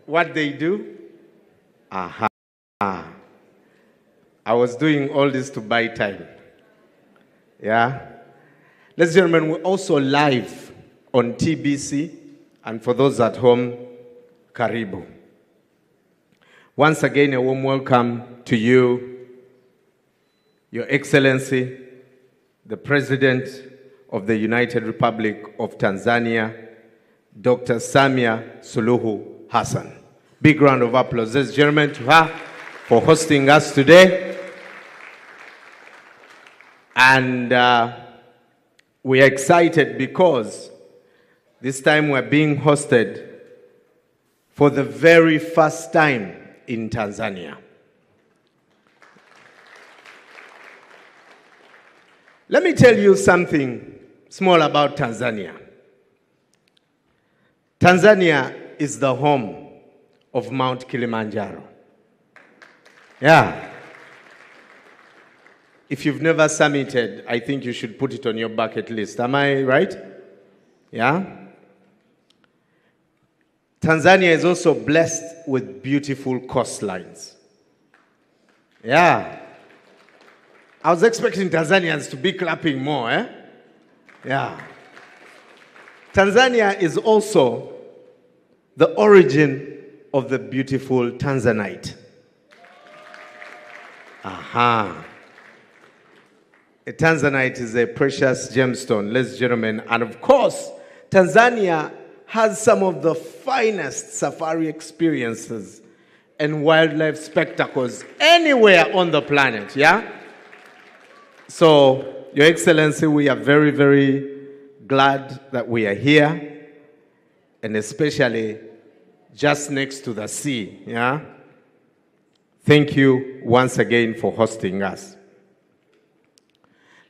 what they do? Aha. I was doing all this to buy time. Yeah? Ladies and gentlemen, we're also live on TBC. And for those at home, Karibu. Once again, a warm welcome to you, Your Excellency, the President of the United Republic of Tanzania, Dr. Samia Suluhu Hassan. Big round of applause, ladies and gentlemen, to her for hosting us today. And we are excited because this time we're being hosted for the very first time in Tanzania. Let me tell you something small about Tanzania. Tanzania is the home of Mount Kilimanjaro. Yeah. If you've never summited, I think you should put it on your bucket list. Am I right? Yeah? Tanzania is also blessed with beautiful coastlines. Yeah. I was expecting Tanzanians to be clapping more, eh? Yeah. Tanzania is also the origin of the beautiful Tanzanite. Aha. A Tanzanite is a precious gemstone, ladies and gentlemen. And of course, Tanzania has some of the finest safari experiences and wildlife spectacles anywhere on the planet, yeah? So, Your Excellency, we are very, very glad that we are here, and especially just next to the sea, yeah? Thank you once again for hosting us.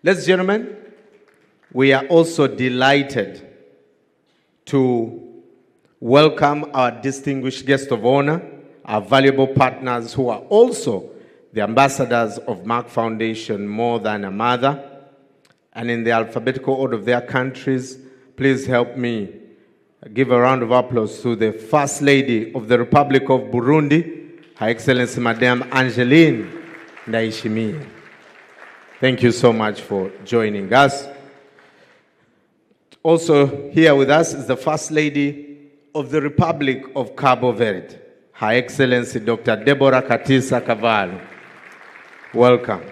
Ladies and gentlemen, we are also delighted to welcome our distinguished guest of honor, our valuable partners who are also the ambassadors of Merck Foundation, More Than a Mother. And in the alphabetical order of their countries, please help me give a round of applause to the First Lady of the Republic of Burundi, Her Excellency Madame Angeline Ndayishimiye. Thank you so much for joining us. Also here with us is the First Lady of the Republic of Cabo Verde, Her Excellency Dr. Deborah Katisa Cavallo. Welcome.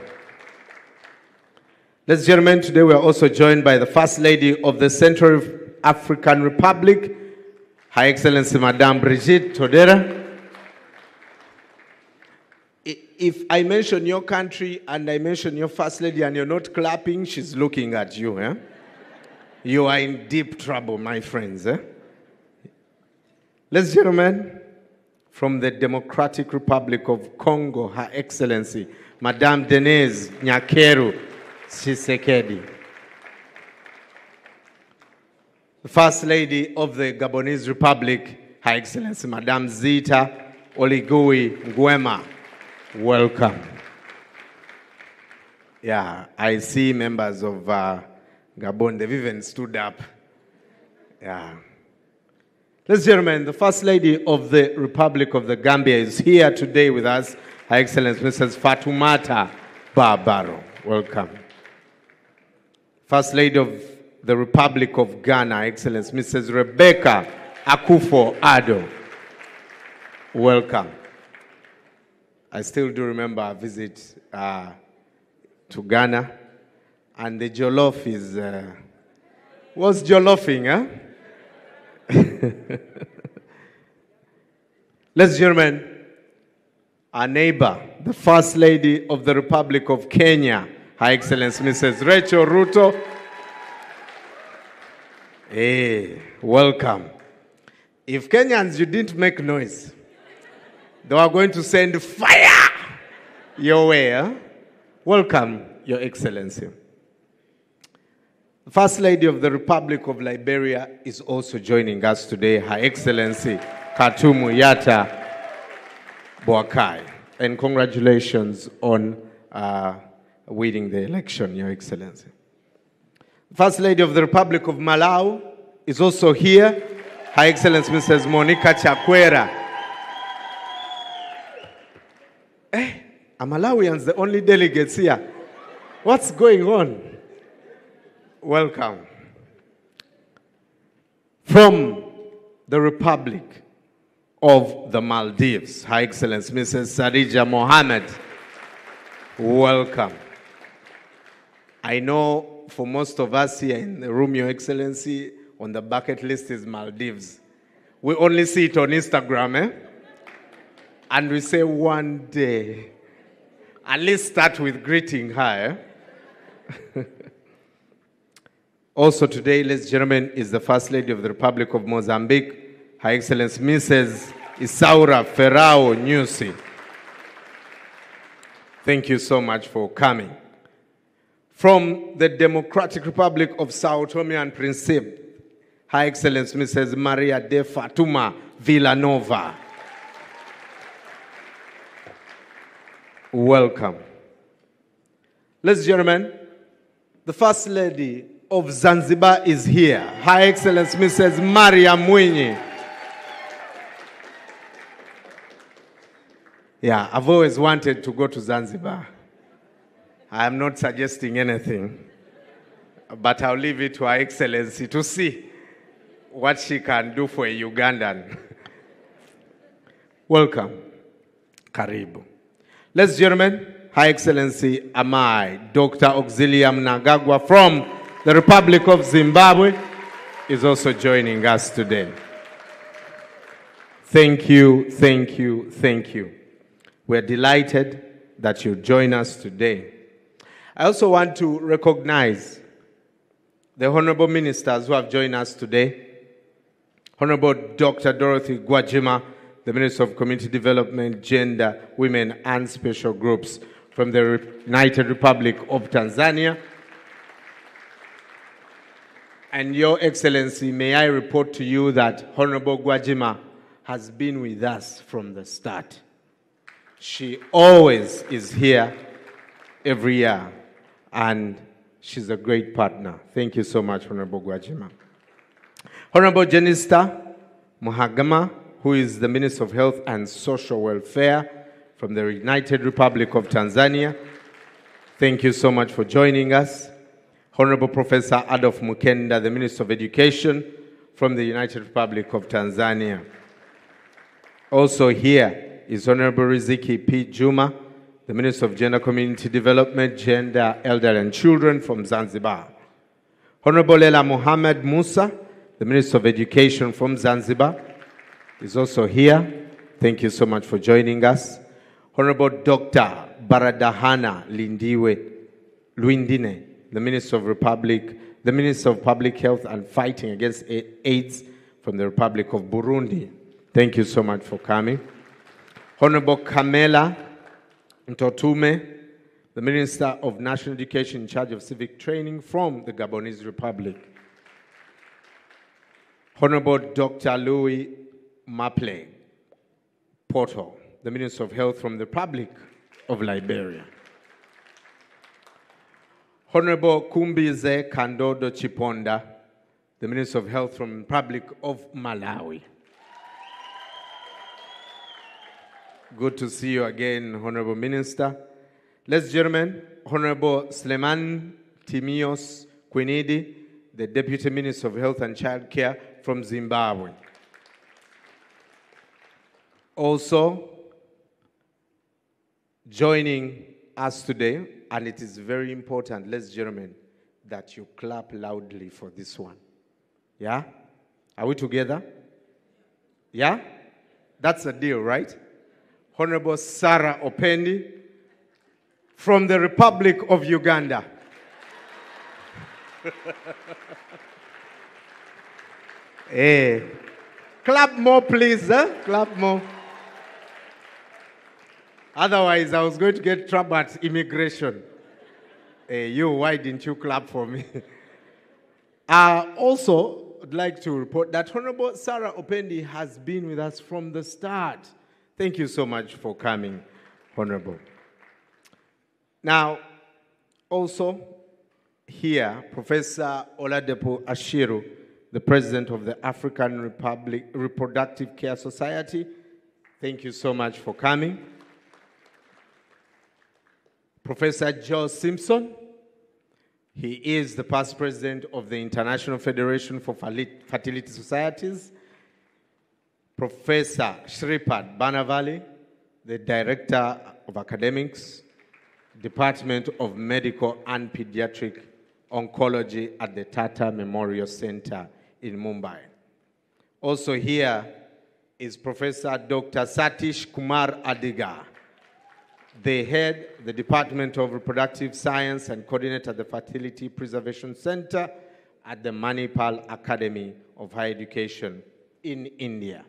Ladies and gentlemen, today we are also joined by the First Lady of the Central African Republic, Her Excellency Madame Brigitte Todera. If I mention your country and I mention your First Lady and you're not clapping, she's looking at you. Eh? You are in deep trouble, my friends. Eh? Ladies and gentlemen, from the Democratic Republic of Congo, Her Excellency, Madame Denise Nyakeru Tshisekedi. The First Lady of the Gabonese Republic, Her Excellency, Madame Zita Oligui Nguema. Welcome. Yeah, I see members of Gabon, they've even stood up. Yeah. Ladies and gentlemen, the First Lady of the Republic of the Gambia is here today with us, Her Excellency Mrs. Fatoumata Barbaro. Welcome. First Lady of the Republic of Ghana, Her Excellency Mrs. Rebecca Akufo-Addo. Welcome. I still do remember a visit to Ghana, and the jollof is, was jollofing, huh? Ladies and gentlemen, our neighbor, the First Lady of the Republic of Kenya, Her Excellency Mrs. Rachel Ruto. Hey, welcome. If Kenyans, you didn't make noise, they were going to send fire your way. Huh? Welcome, Your Excellency. The First Lady of the Republic of Liberia is also joining us today, Her Excellency Katumu Yata Boakai. And congratulations on winning the election, Your Excellency. The First Lady of the Republic of Malawi is also here, Her Excellency Mrs. Monica Chakwera Are Malawians the only delegates here? What's going on? Welcome. From the Republic of the Maldives, Her Excellency Mrs. Sarija Mohammed, welcome. I know for most of us here in the room, Your Excellency, on the bucket list is Maldives. We only see it on Instagram, eh? And we say one day, at least start with greeting her. Eh? Also today, ladies and gentlemen, is the First Lady of the Republic of Mozambique, Her Excellency Mrs. Isaura Ferrao Nyusi. Thank you so much for coming. From the Democratic Republic of Sao Tome and Principe, Her Excellency Mrs. Maria de Fatuma Villanova. Welcome. Ladies and gentlemen, the First Lady of Zanzibar is here. Her Excellency Mrs. Maria Mwinyi. Yeah, I've always wanted to go to Zanzibar. I am not suggesting anything, but I'll leave it to Her Excellency to see what she can do for a Ugandan. Welcome. Karibu. Ladies and gentlemen, Her Excellency Amai, Dr. Auxilia Mnangagwa from the Republic of Zimbabwe is also joining us today. Thank you, thank you, thank you. We're delighted that you join us today. I also want to recognize the honorable ministers who have joined us today. Honorable Dr. Dorothy Gwajima, the Minister of Community Development, Gender, Women, and Special Groups from the United Republic of Tanzania. And Your Excellency, may I report to you that Honorable Gwajima has been with us from the start. She always is here every year, and she's a great partner. Thank you so much, Honorable Gwajima. Honorable Jenista Muhagama, who is the Minister of Health and Social Welfare from the United Republic of Tanzania. Thank you so much for joining us. Honorable Professor Adolf Mukenda, the Minister of Education from the United Republic of Tanzania. Also here is Honorable Riziki P. Juma, the Minister of Gender, Community Development, Gender, Elder and Children from Zanzibar. Honorable Lela Mohammed Musa, the Minister of Education from Zanzibar, is also here. Thank you so much for joining us. Honorable Dr. Baradahana Lindiwe Luindine, the Minister of Public Health and Fighting Against AIDS from the Republic of Burundi. Thank you so much for coming. Honorable Kamela Ntotume, the Minister of National Education in charge of civic training from the Gabonese Republic. Honorable Dr. Louis Maple Porto, the Minister of Health from the Republic of Liberia. Honorable Kumbize Kandodo Chiponda, the Minister of Health from the Republic of Malawi. Good to see you again, Honorable Minister. Ladies and gentlemen, Honorable Sleman Timios Quinidi, the Deputy Minister of Health and Child Care from Zimbabwe. Also joining us today, and it is very important, ladies and gentlemen, that you clap loudly for this one. Yeah? Are we together? Yeah? That's a deal, right? Honorable Sarah Opendi from the Republic of Uganda. Hey, clap more, please. Clap more. Otherwise, I was going to get trouble at immigration. Hey, why didn't you clap for me? Also, I'd like to report that Honorable Sarah Opendi has been with us from the start. Thank you so much for coming, Honorable. Now, also here, Professor Oladepo Ashiru, the President of the African Republic Reproductive Care Society. Thank you so much for coming. Professor Joe Simpson. He is the past president of the International Federation for Fertility Societies. Professor Shripad Banavali, the Director of Academics, Department of Medical and Pediatric Oncology at the Tata Memorial Center in Mumbai. Also here is Professor Dr. Satish Kumar Adiga, the head, the Department of Reproductive Science and coordinator at the Fertility Preservation Center at the Manipal Academy of Higher Education in India.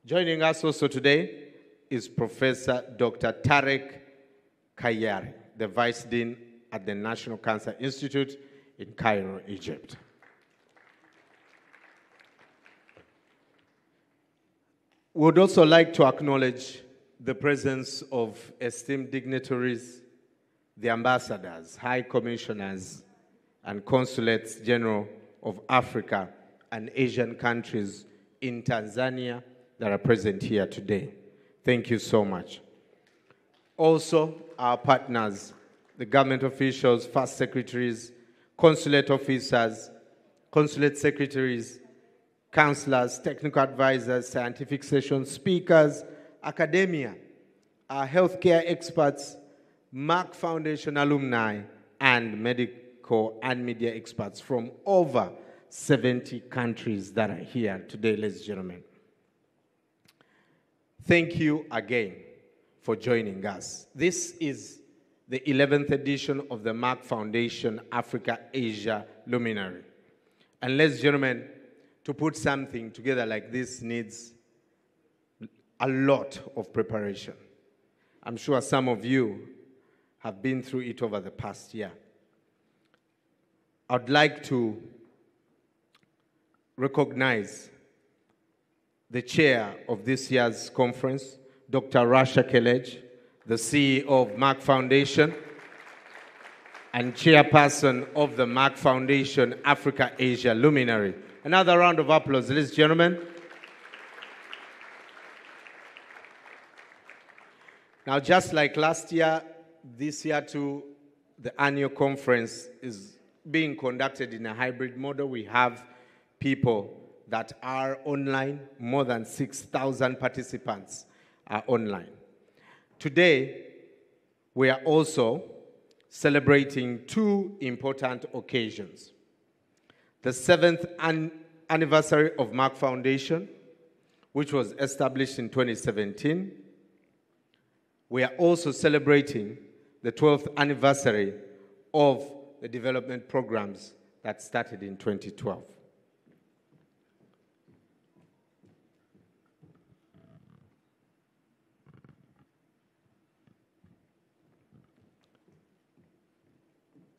Joining us also today is Professor Dr. Tarek Kayari, the Vice Dean at the National Cancer Institute in Cairo, Egypt. We would also like to acknowledge the presence of esteemed dignitaries, the ambassadors, high commissioners, and consulates general of Africa and Asian countries in Tanzania that are present here today. Thank you so much. Also, our partners, the government officials, first secretaries, consulate officers, consulate secretaries, counselors, technical advisors, scientific session speakers, academia, our healthcare experts, Merck Foundation alumni, and medical and media experts from over 70 countries that are here today, ladies and gentlemen. Thank you again for joining us. This is the 11th edition of the Merck Foundation Africa-Asia Luminary. And ladies and gentlemen, to put something together like this needs a lot of preparation. I'm sure some of you have been through it over the past year. I'd like to recognize the chair of this year's conference, Dr. Rasha Kelej, the CEO of Merck Foundation and chairperson of the Merck Foundation Africa-Asia Luminary. Another round of applause, ladies and gentlemen. Now, just like last year, this year too, the annual conference is being conducted in a hybrid model. We have people that are online. More than 6,000 participants are online. Today, we are also celebrating two important occasions. The 7th anniversary of Merck Foundation, which was established in 2017. We are also celebrating the 12th anniversary of the development programs that started in 2012.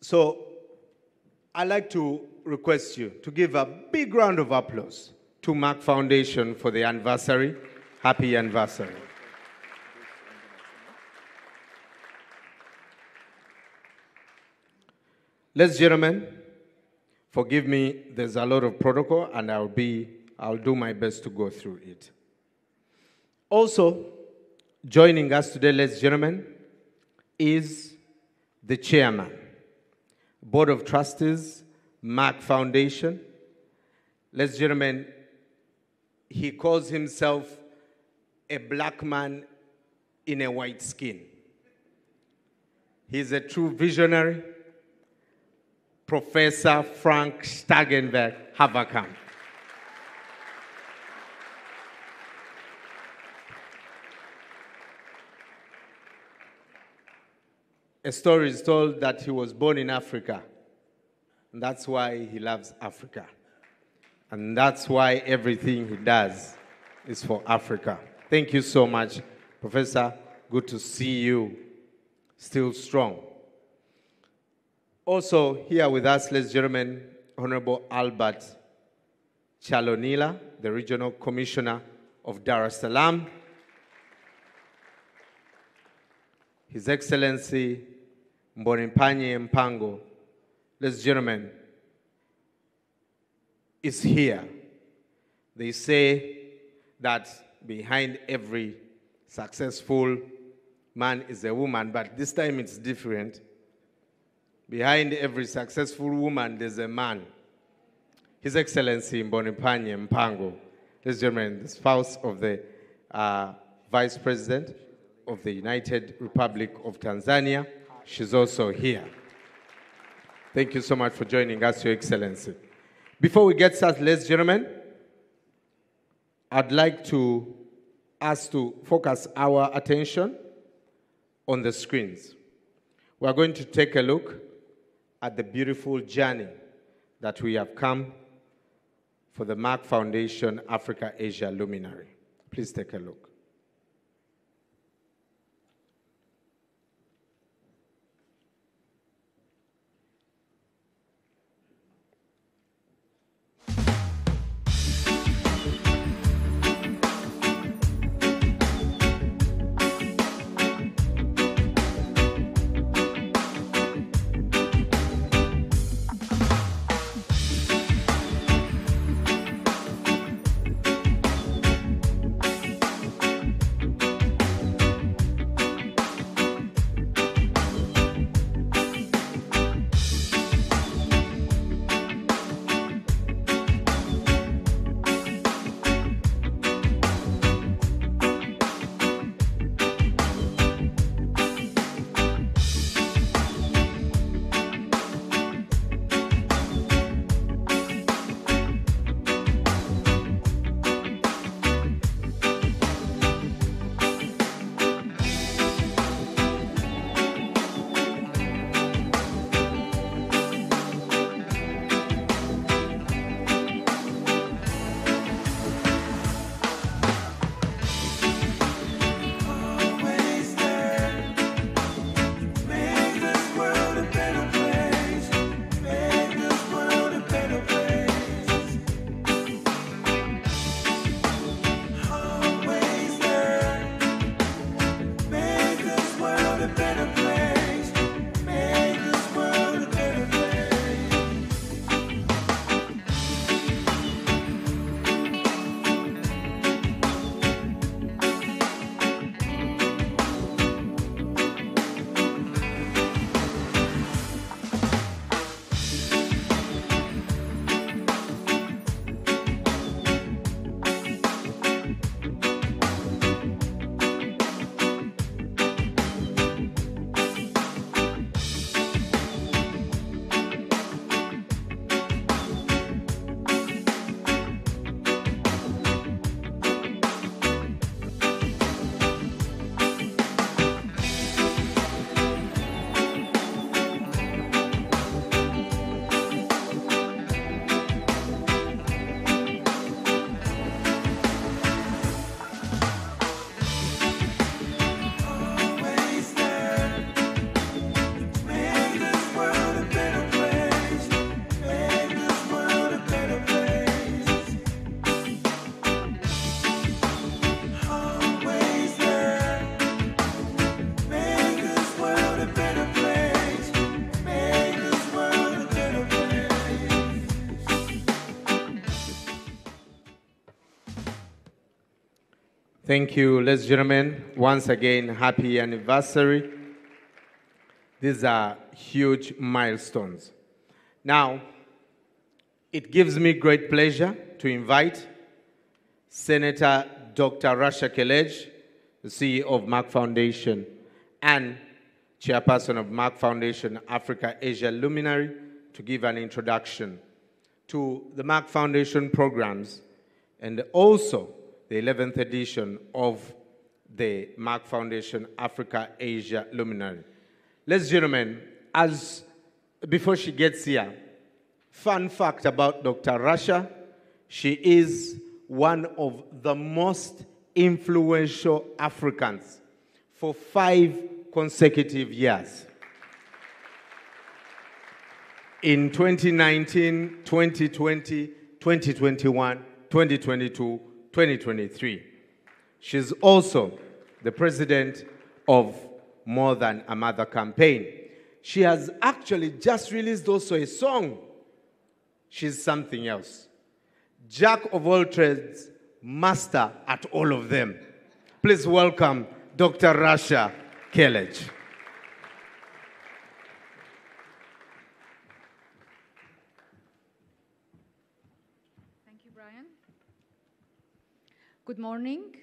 So I'd like to request you to give a big round of applause to Merck Foundation for the anniversary. Happy anniversary. Ladies and gentlemen, forgive me, there's a lot of protocol and I'll do my best to go through it. Also, joining us today, ladies and gentlemen, is the chairman, Board of Trustees, Merck Foundation. Ladies and gentlemen, he calls himself a black man in a white skin. He's a true visionary. Professor Frank Stagenberg Haverkamp. A story is told that he was born in Africa, and that's why he loves Africa. And that's why everything he does is for Africa. Thank you so much, Professor. Good to see you still strong. Also here with us, ladies and gentlemen, Honorable Albert Chalonila, the Regional Commissioner of Dar es Salaam. His Excellency Mbonimpanye Mpango, ladies and gentlemen, is here. They say that behind every successful man is a woman, but this time it's different. Behind every successful woman, there's a man. His Excellency Mbonipanye Mpango, ladies and gentlemen, the spouse of the Vice President of the United Republic of Tanzania. She's also here. Thank you so much for joining us, Your Excellency. Before we get started, ladies and gentlemen, I'd like us to focus our attention on the screens. We are going to take a look at the beautiful journey that we have come for the Merck Foundation Africa-Asia Luminary. Please take a look. Thank you, ladies and gentlemen. Once again, happy anniversary. These are huge milestones. Now, it gives me great pleasure to invite Senator Dr. Rasha Kelej, the CEO of Merck Foundation and Chairperson of Merck Foundation Africa-Asia Luminary, to give an introduction to the Merck Foundation programs and also the 11th edition of the Merck Foundation Africa-Asia Luminary. Ladies and gentlemen, before she gets here, fun fact about Dr. Rasha, she is one of the most influential Africans for 5 consecutive years. In 2019, 2020, 2021, 2022, 2023. She's also the president of More Than a Mother campaign. She has actually just released also a song. She's something else. Jack of all trades, master at all of them. Please welcome Dr. Rasha Kelej. Thank you, Brian. Good morning.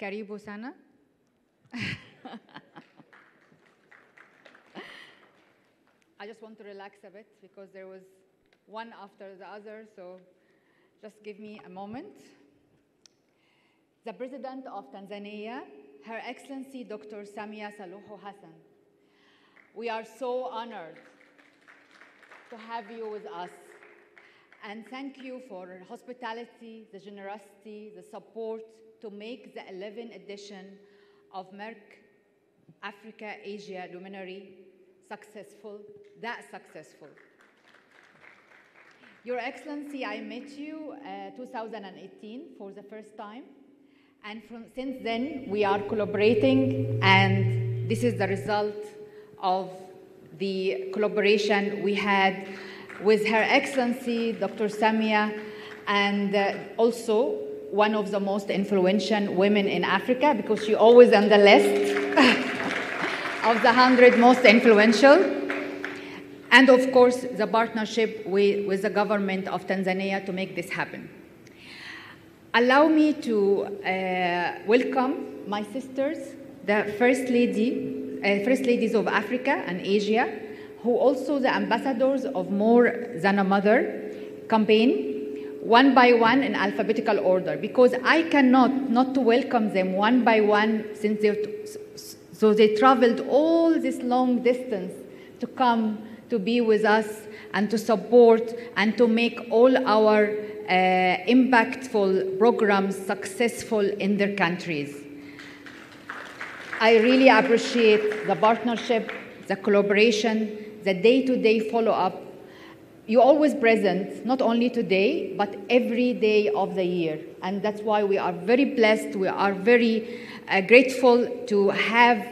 Karibu sana. I just want to relax a bit because there was one after the other, so just give me a moment. The President of Tanzania, Her Excellency Dr. Samia Suluhu Hassan, we are so honored to have you with us. And thank you for your hospitality, the generosity, the support to make the 11th edition of Merck Africa Asia Luminary successful, that successful. Your Excellency, I met you 2018 for the first time. And since then, we are collaborating, and this is the result of the collaboration we had with Her Excellency, Dr. Samia, and also one of the most influential women in Africa, because she's always on the list of the 100 most influential. And of course, the partnership with the government of Tanzania to make this happen. Allow me to welcome my sisters, the First Ladies of Africa and Asia, who also the ambassadors of More Than a Mother campaign, one by one in alphabetical order, because I cannot not to welcome them one by one, since so they traveled all this long distance to come to be with us and to support and to make all our impactful programs successful in their countries. I really appreciate the partnership, the collaboration, the day-to-day follow-up. You're always present, not only today, but every day of the year. And that's why we are very blessed, we are very grateful to have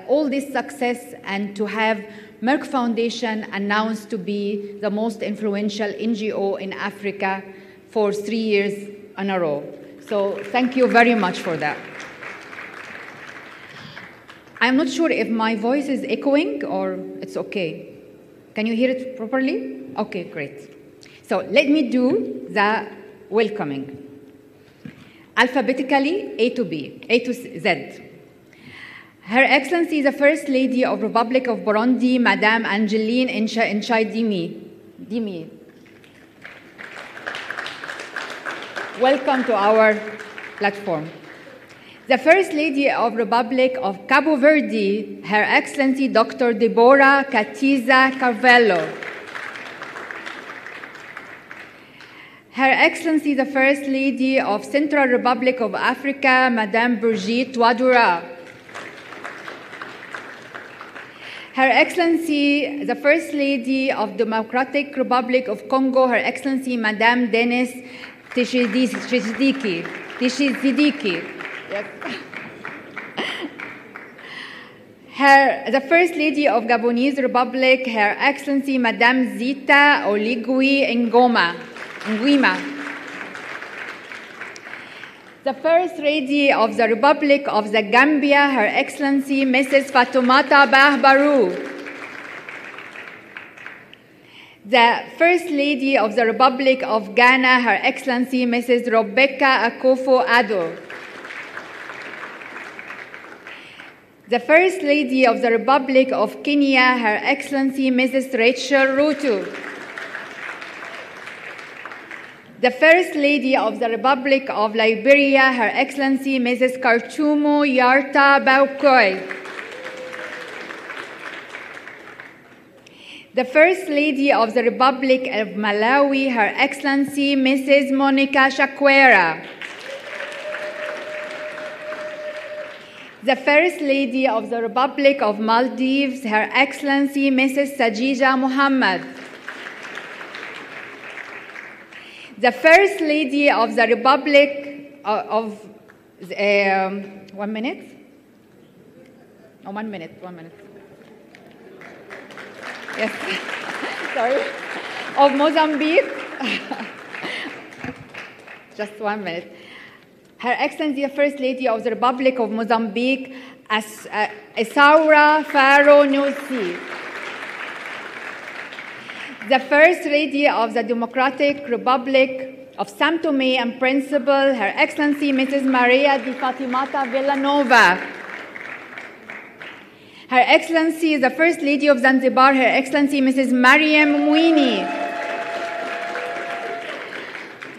all this success and to have Merck Foundation announced to be the most influential NGO in Africa for 3 years in a row. So thank you very much for that. I'm not sure if my voice is echoing or it's okay. Can you hear it properly? Okay, great. So let me do the welcoming. Alphabetically, A to Z. Her Excellency, the First Lady of Republic of Burundi, Madame Angeline Dimi. Welcome to our platform. The First Lady of Republic of Cabo Verde, Her Excellency Dr. Deborah Katiza Carvalho. Her Excellency, the First Lady of Central Republic of Africa, Madame Brigitte Ouattara. Her Excellency, the First Lady of Democratic Republic of Congo, Her Excellency, Madame Denis Tshisekedi. Yes. The First Lady of Gabonese Republic, Her Excellency, Madame Zita Oligui Nguema. The First Lady of the Republic of the Gambia, Her Excellency, Mrs. Fatoumata Bah Barrow. The First Lady of the Republic of Ghana, Her Excellency, Mrs. Rebecca Akufo-Addo. The First Lady of the Republic of Kenya, Her Excellency, Mrs. Rachel Ruto. The First Lady of the Republic of Liberia, Her Excellency, Mrs. Kartumo Yarta Baukoi. The First Lady of the Republic of Malawi, Her Excellency, Mrs. Monica Chakwera. The First Lady of the Republic of Maldives, Her Excellency, Mrs. Sajida Muhammad. The First Lady of the Republic of 1 minute? Oh, 1 minute, 1 minute. Yes, sorry. Of Mozambique. Just 1 minute. Her Excellency the First Lady of the Republic of Mozambique, Isaura Faro Nussi. The First Lady of the Democratic Republic of São Tomé and Principe, Her Excellency Mrs. Maria de Fatimata Villanova. Her Excellency the First Lady of Zanzibar, Her Excellency Mrs. Mariam Mwini.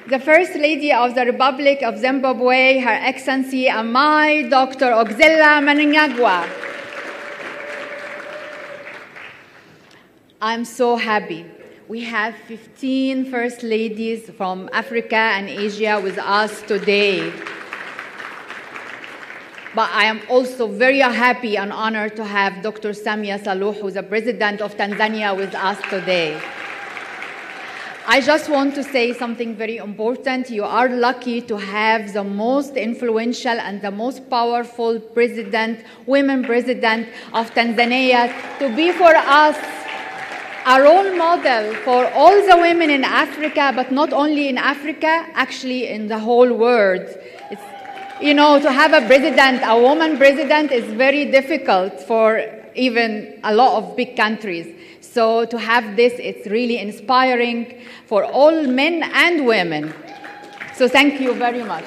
The First Lady of the Republic of Zimbabwe, Her Excellency Amai Dr. Oxilla Mnangagwa. I'm so happy. We have 15 First Ladies from Africa and Asia with us today. But I am also very happy and honored to have Dr. Samia Suluhu, the President of Tanzania, with us today. I just want to say something very important. You are lucky to have the most influential and the most powerful president, women president of Tanzania, to be for us a role model for all the women in Africa, but not only in Africa, actually in the whole world. You know, to have a president, a woman president, is very difficult for even a lot of big countries. So to have this, it's really inspiring for all men and women. So thank you very much.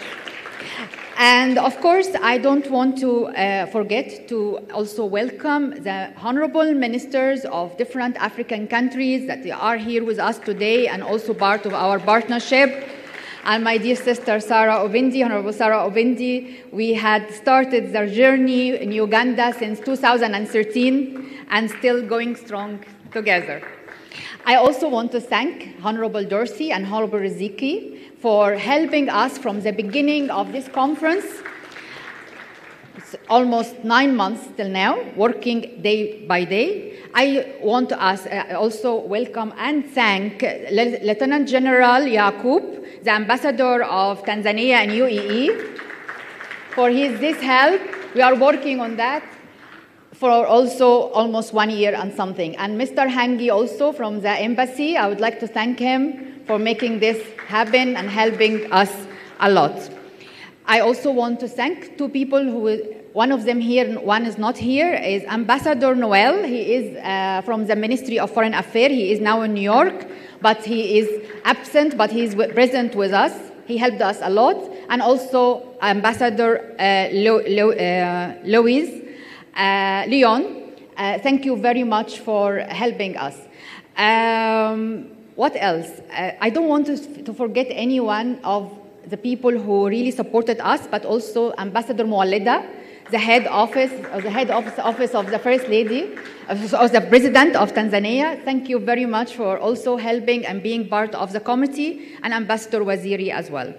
And of course, I don't want to forget to also welcome the honorable ministers of different African countries that they are here with us today and also part of our partnership. And my dear sister, Sarah Ovindi, Honorable Sarah Ovindi, we had started the journey in Uganda since 2013 and still going strong together. I also want to thank Honorable Dorsey and Honorable Riziki for helping us from the beginning of this conference. It's almost 9 months till now, working day by day. I want to also welcome and thank Lieutenant General Yaqub, the Ambassador of Tanzania and UAE, for this help. We are working on that for also almost 1 year and something. And Mr. Hangi also from the embassy, I would like to thank him for making this happen and helping us a lot. I also want to thank two people one of them here, one is not here, is Ambassador Noel. He is from the Ministry of Foreign Affairs. He is now in New York, but he is absent, but he is present with us. He helped us a lot. And also Ambassador Leon, thank you very much for helping us. What else? I don't want to forget anyone of the people who really supported us, but also Ambassador Muwallida, the head office of the First Lady, of the President of Tanzania. Thank you very much for also helping and being part of the committee, and Ambassador Waziri as well.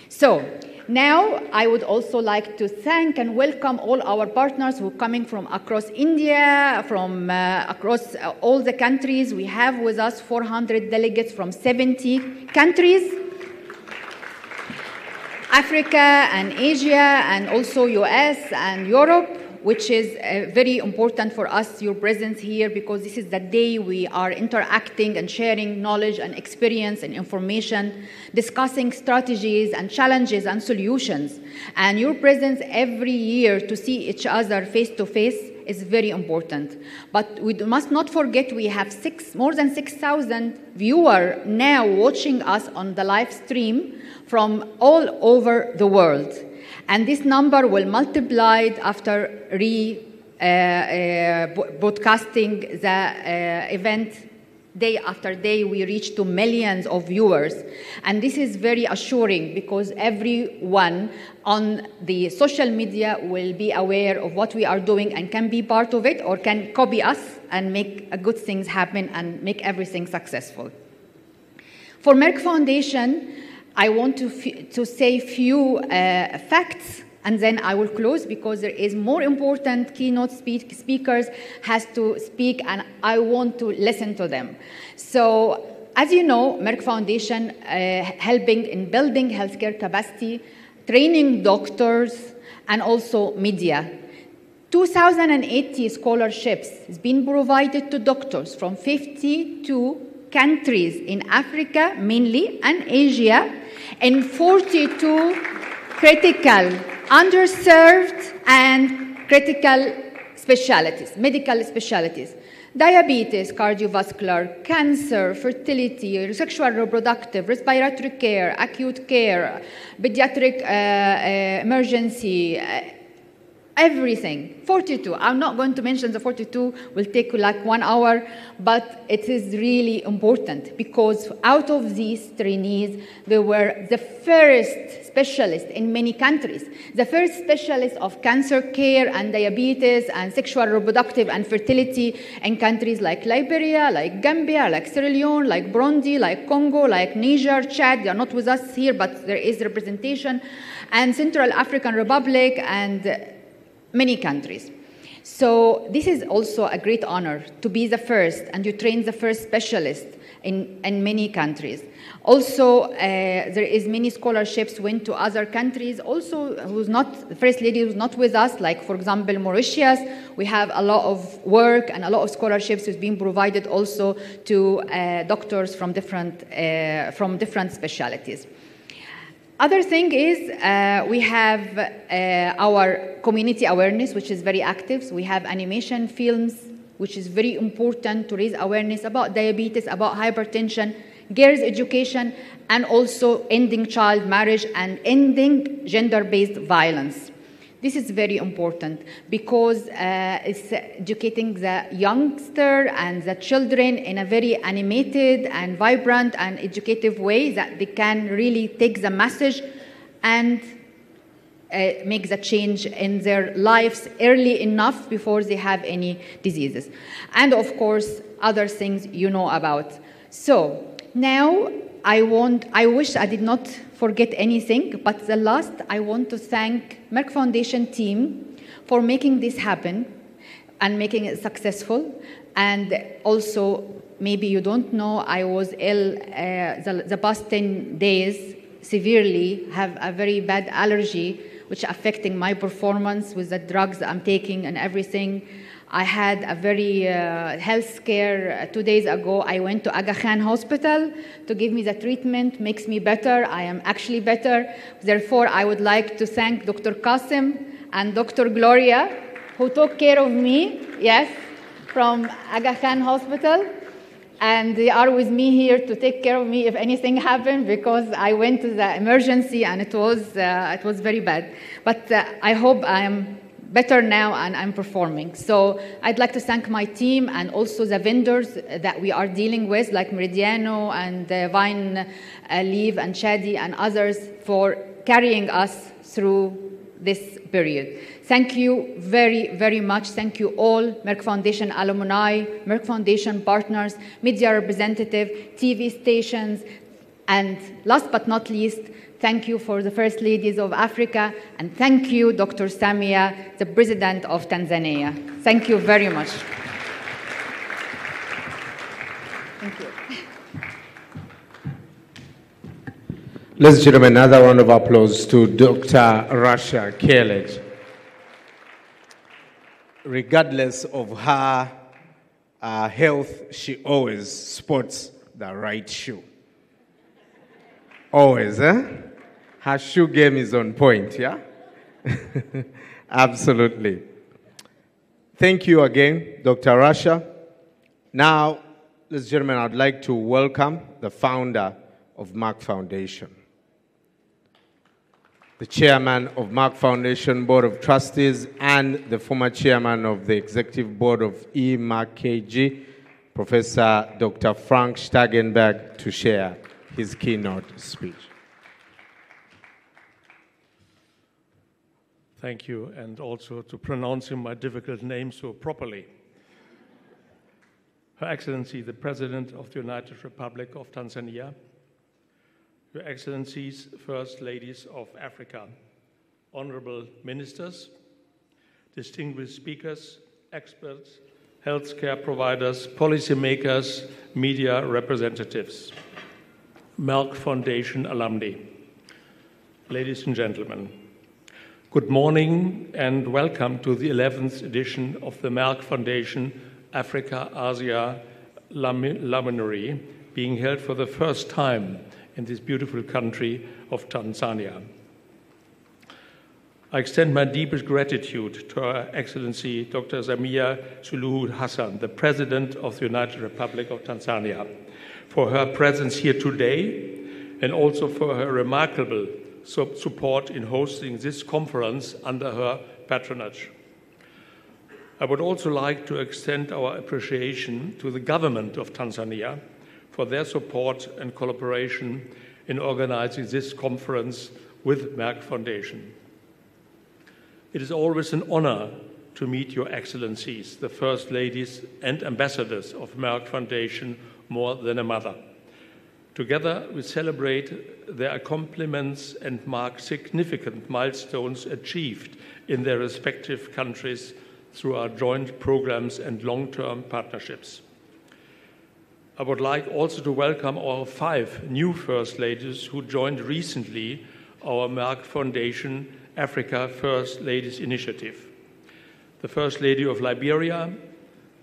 So now I would also like to thank and welcome all our partners who are coming from across India, from across all the countries. We have with us 400 delegates from 70 countries. Africa and Asia and also US and Europe, which is very important for us, your presence here, because this is the day we are interacting and sharing knowledge and experience and information, discussing strategies and challenges and solutions. And your presence every year to see each other face to face is very important. But we must not forget we have more than 6,000 viewers now watching us on the live stream from all over the world. And this number will multiply after broadcasting the event day after day. We reach to millions of viewers. And this is very assuring because everyone on the social media will be aware of what we are doing and can be part of it or can copy us and make good things happen and make everything successful. For Merck Foundation, I want to say few facts, and then I will close because there is more important keynote speakers has to speak, and I want to listen to them. So, as you know, Merck Foundation helping in building healthcare capacity, training doctors, and also media. 2,080 scholarships has been provided to doctors from 52 countries in Africa mainly and Asia, in 42 critical, underserved, and critical specialties, medical specialties. Diabetes, cardiovascular, cancer, fertility, sexual reproductive, respiratory care, acute care, pediatric emergency, everything. 42. I'm not going to mention the 42, will take like 1 hour, but it is really important because out of these trainees, they were the first specialists in many countries. The first specialists of cancer care and diabetes and sexual reproductive and fertility in countries like Liberia, like Gambia, like Sierra Leone, like Burundi, like Congo, like Niger, Chad. They are not with us here, but there is representation, and Central African Republic and many countries. So this is also a great honor to be the first, and you train the first specialist in many countries. Also, there is many scholarships went to other countries. Also, the First Lady who's not with us, like for example, Mauritius, we have a lot of work and a lot of scholarships is being provided also to doctors from different specialties. Other thing is we have our community awareness, which is very active. So we have animation films, which is very important to raise awareness about diabetes, about hypertension, girls' education, and also ending child marriage and ending gender-based violence. This is very important because it's educating the youngster and the children in a very animated and vibrant and educative way that they can really take the message and make the change in their lives early enough before they have any diseases. And of course, other things you know about. So now I wish I did not forget anything, but the last, I want to thank Merck Foundation team for making this happen and making it successful. And also, maybe you don't know, I was ill the past 10 days, severely, have a very bad allergy, which affecting my performance with the drugs I'm taking and everything. I had a very health scare 2 days ago. I went to Aga Khan Hospital to give me the treatment, makes me better. I am actually better. Therefore, I would like to thank Dr. Qasim and Dr. Gloria, who took care of me, yes, from Aga Khan Hospital. And they are with me here to take care of me if anything happened, because I went to the emergency and it was very bad. But I hope I am better now and I'm performing. So I'd like to thank my team and also the vendors that we are dealing with, like Meridiano and Vine Leaf and Shadi and others, for carrying us through this period. Thank you very, very much. Thank you all, Merck Foundation alumni, Merck Foundation partners, media representative, TV stations, and last but not least, thank you for the First Ladies of Africa, and thank you, Dr. Samia, the President of Tanzania. Thank you very much. Thank you. Ladies and gentlemen, another round of applause to Dr. Rasha Kelej. Regardless of her health, she always sports the right shoe. Always, eh? Her shoe game is on point, yeah? Absolutely. Thank you again, Dr. Rasha. Now, ladies and gentlemen, I'd like to welcome the founder of Merck Foundation, the chairman of Merck Foundation Board of Trustees, and the former chairman of the executive board of Merck KG, Professor Dr. Frank Stagenberg, to share his keynote speech. Thank you, and also to pronouncing my difficult name so properly. Her Excellency, the President of the United Republic of Tanzania, Your Excellencies, First Ladies of Africa, Honorable Ministers, distinguished speakers, experts, healthcare providers, policymakers, media representatives, Merck Foundation alumni, ladies and gentlemen, good morning and welcome to the 11th edition of the Merck Foundation Africa-Asia Luminary, being held for the first time in this beautiful country of Tanzania. I extend my deepest gratitude to Her Excellency Dr. Samia Suluhu Hassan, the President of the United Republic of Tanzania, for her presence here today and also for her remarkable support in hosting this conference under her patronage. I would also like to extend our appreciation to the government of Tanzania for their support and collaboration in organizing this conference with Merck Foundation. It is always an honor to meet Your Excellencies, the First Ladies and Ambassadors of Merck Foundation more than a mother. Together, we celebrate their accomplishments and mark significant milestones achieved in their respective countries through our joint programs and long-term partnerships. I would like also to welcome our 5 new First Ladies who joined recently our Merck Foundation Africa First Ladies Initiative. The First Lady of Liberia,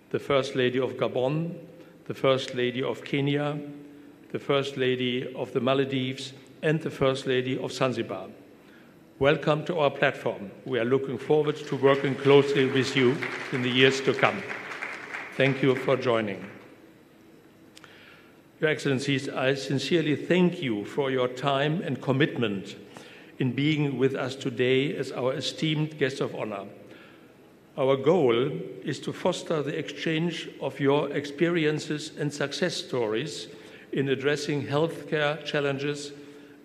the First Lady of Gabon, the First Lady of Kenya, the First Lady of the Maldives, and the First Lady of Zanzibar. Welcome to our platform. We are looking forward to working closely with you in the years to come. Thank you for joining. Your Excellencies, I sincerely thank you for your time and commitment in being with us today as our esteemed guest of honor. Our goal is to foster the exchange of your experiences and success stories in addressing healthcare challenges,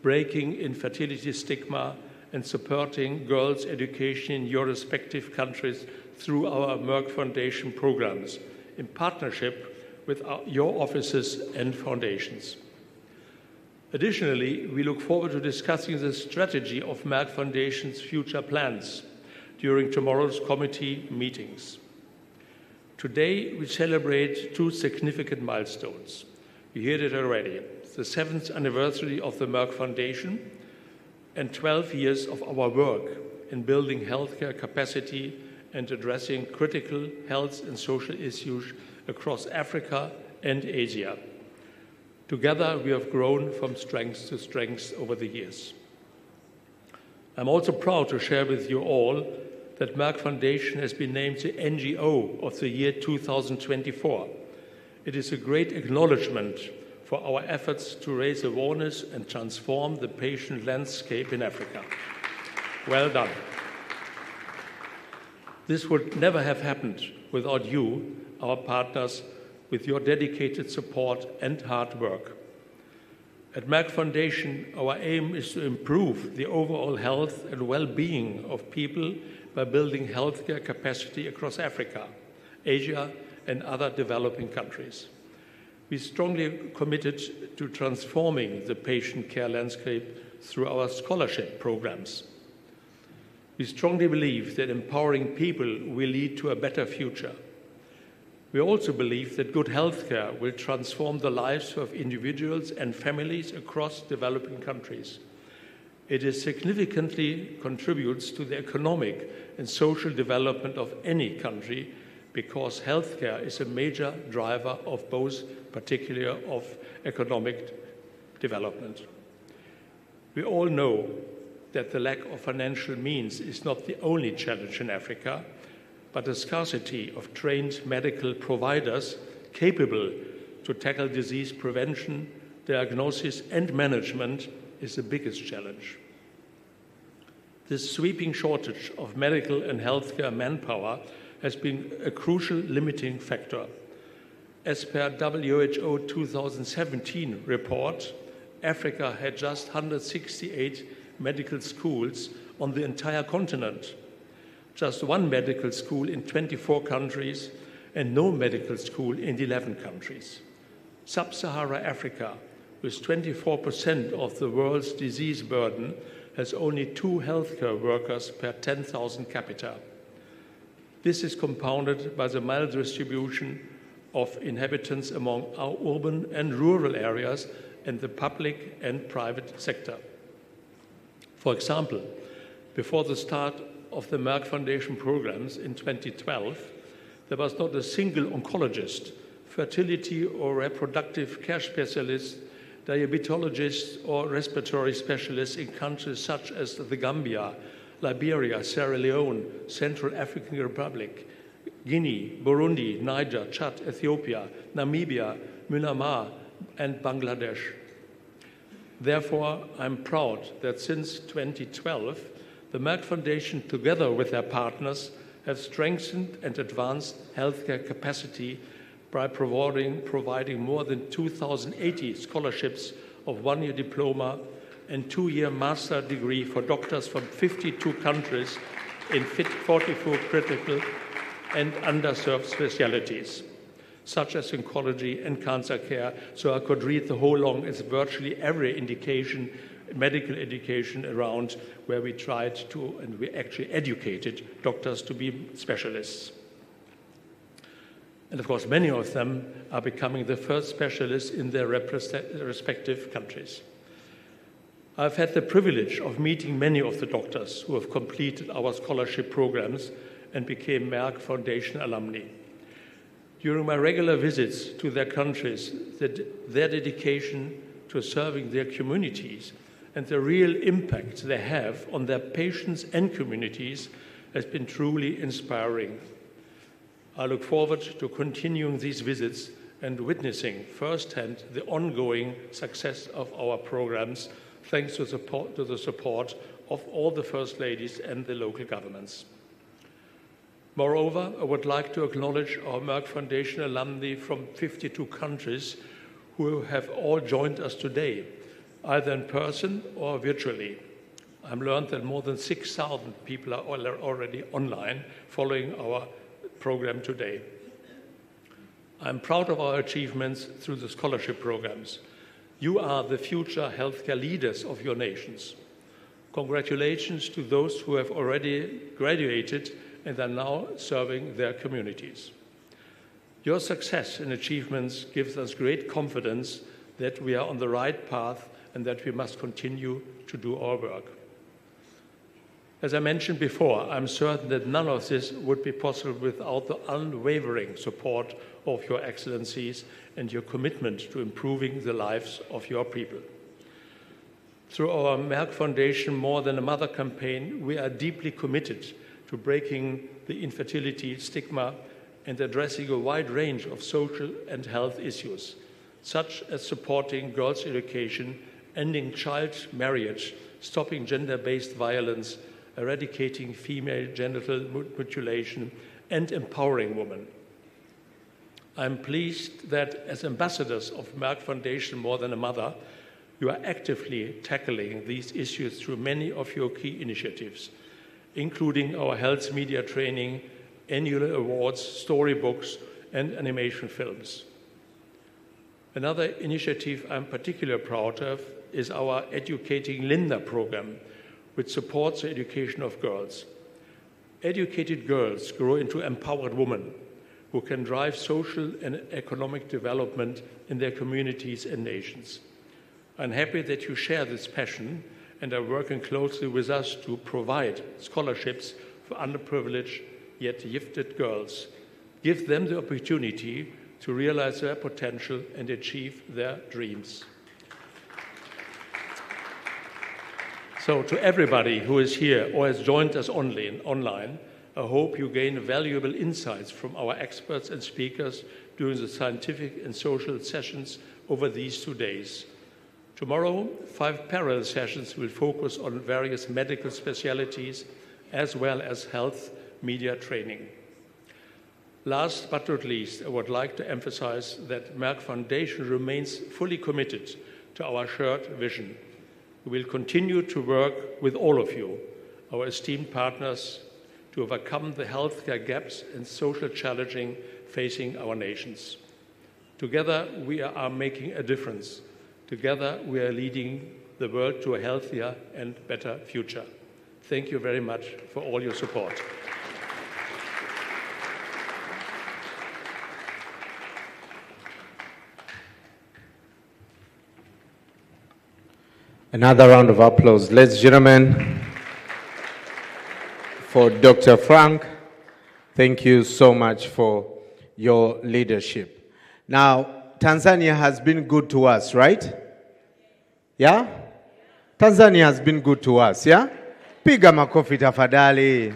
breaking infertility stigma, and supporting girls' education in your respective countries through our Merck Foundation programs, in partnership with your offices and foundations. Additionally, we look forward to discussing the strategy of Merck Foundation's future plans during tomorrow's committee meetings. Today, we celebrate 2 significant milestones. You heard it already, the 7th anniversary of the Merck Foundation and 12 years of our work in building healthcare capacity and addressing critical health and social issues across Africa and Asia. Together, we have grown from strength to strength over the years. I'm also proud to share with you all that Merck Foundation has been named the NGO of the year 2024. It is a great acknowledgement for our efforts to raise awareness and transform the patient landscape in Africa. Well done. This would never have happened without you, our partners, with your dedicated support and hard work. At Merck Foundation, our aim is to improve the overall health and well-being of people by building healthcare capacity across Africa, Asia, and other developing countries. We strongly committed to transforming the patient care landscape through our scholarship programs. We strongly believe that empowering people will lead to a better future. We also believe that good healthcare will transform the lives of individuals and families across developing countries. It significantly contributes to the economic and social development of any country because healthcare is a major driver of both, particularly of economic development. We all know that the lack of financial means is not the only challenge in Africa, but the scarcity of trained medical providers capable to tackle disease prevention, diagnosis, and management is the biggest challenge. This sweeping shortage of medical and healthcare manpower has been a crucial limiting factor. As per WHO 2017 report, Africa had just 168 medical schools on the entire continent, just 1 medical school in 24 countries, and no medical school in 11 countries. Sub-Saharan Africa, with 24% of the world's disease burden, has only 2 healthcare workers per 10,000 capita. This is compounded by the maldistribution of inhabitants among our urban and rural areas and the public and private sector. For example, before the start of the Merck Foundation programs in 2012, there was not a single oncologist, fertility or reproductive care specialist, diabetologist or respiratory specialist in countries such as the Gambia, Liberia, Sierra Leone, Central African Republic, Guinea, Burundi, Niger, Chad, Ethiopia, Namibia, Myanmar, and Bangladesh. Therefore, I'm proud that since 2012, the Merck Foundation, together with their partners, have strengthened and advanced healthcare capacity by providing more than 2,080 scholarships of one-year diploma and two-year master degree for doctors from 52 countries in 44 critical and underserved specialties, such as oncology and cancer care. So I could read the whole long. It's virtually every indication, medical education around where we tried to, and we actually educated doctors to be specialists. And of course, many of them are becoming the first specialists in their respective countries. I've had the privilege of meeting many of the doctors who have completed our scholarship programs and became Merck Foundation alumni. During my regular visits to their countries, their dedication to serving their communities and the real impact they have on their patients and communities has been truly inspiring. I look forward to continuing these visits and witnessing firsthand the ongoing success of our programs, thanks to the support of all the First Ladies and the local governments. Moreover, I would like to acknowledge our Merck Foundation alumni from 52 countries who have all joined us today, either in person or virtually. I've learned that more than 6,000 people are already online following our program today. I'm proud of our achievements through the scholarship programs. You are the future healthcare leaders of your nations. Congratulations to those who have already graduated and are now serving their communities. Your success and achievements gives us great confidence that we are on the right path and that we must continue to do our work. As I mentioned before, I'm certain that none of this would be possible without the unwavering support of your excellencies and your commitment to improving the lives of your people. Through our Merck Foundation More Than a Mother campaign, we are deeply committed to breaking the infertility stigma and addressing a wide range of social and health issues, such as supporting girls' education, ending child marriage, stopping gender-based violence, eradicating female genital mutilation, and empowering women. I'm pleased that as ambassadors of Merck Foundation More Than a Mother, you are actively tackling these issues through many of your key initiatives, including our health media training, annual awards, storybooks, and animation films. Another initiative I'm particularly proud of is our Educating Linda program, which supports the education of girls. Educated girls grow into empowered women who can drive social and economic development in their communities and nations. I'm happy that you share this passion and are working closely with us to provide scholarships for underprivileged yet gifted girls. Give them the opportunity to realize their potential and achieve their dreams. So to everybody who is here or has joined us online, I hope you gain valuable insights from our experts and speakers during the scientific and social sessions over these 2 days. Tomorrow, 5 parallel sessions will focus on various medical specialties as well as health media training. Last but not least, I would like to emphasize that Merck Foundation remains fully committed to our shared vision. We will continue to work with all of you, our esteemed partners, to overcome the healthcare gaps and social challenges facing our nations. Together, we are making a difference. Together, we are leading the world to a healthier and better future. Thank you very much for all your support. Another round of applause, ladies and gentlemen, for Dr. Frank. Thank you so much for your leadership. Now, Tanzania has been good to us, right? Yeah? Tanzania has been good to us, yeah? Piga makofi tafadhali.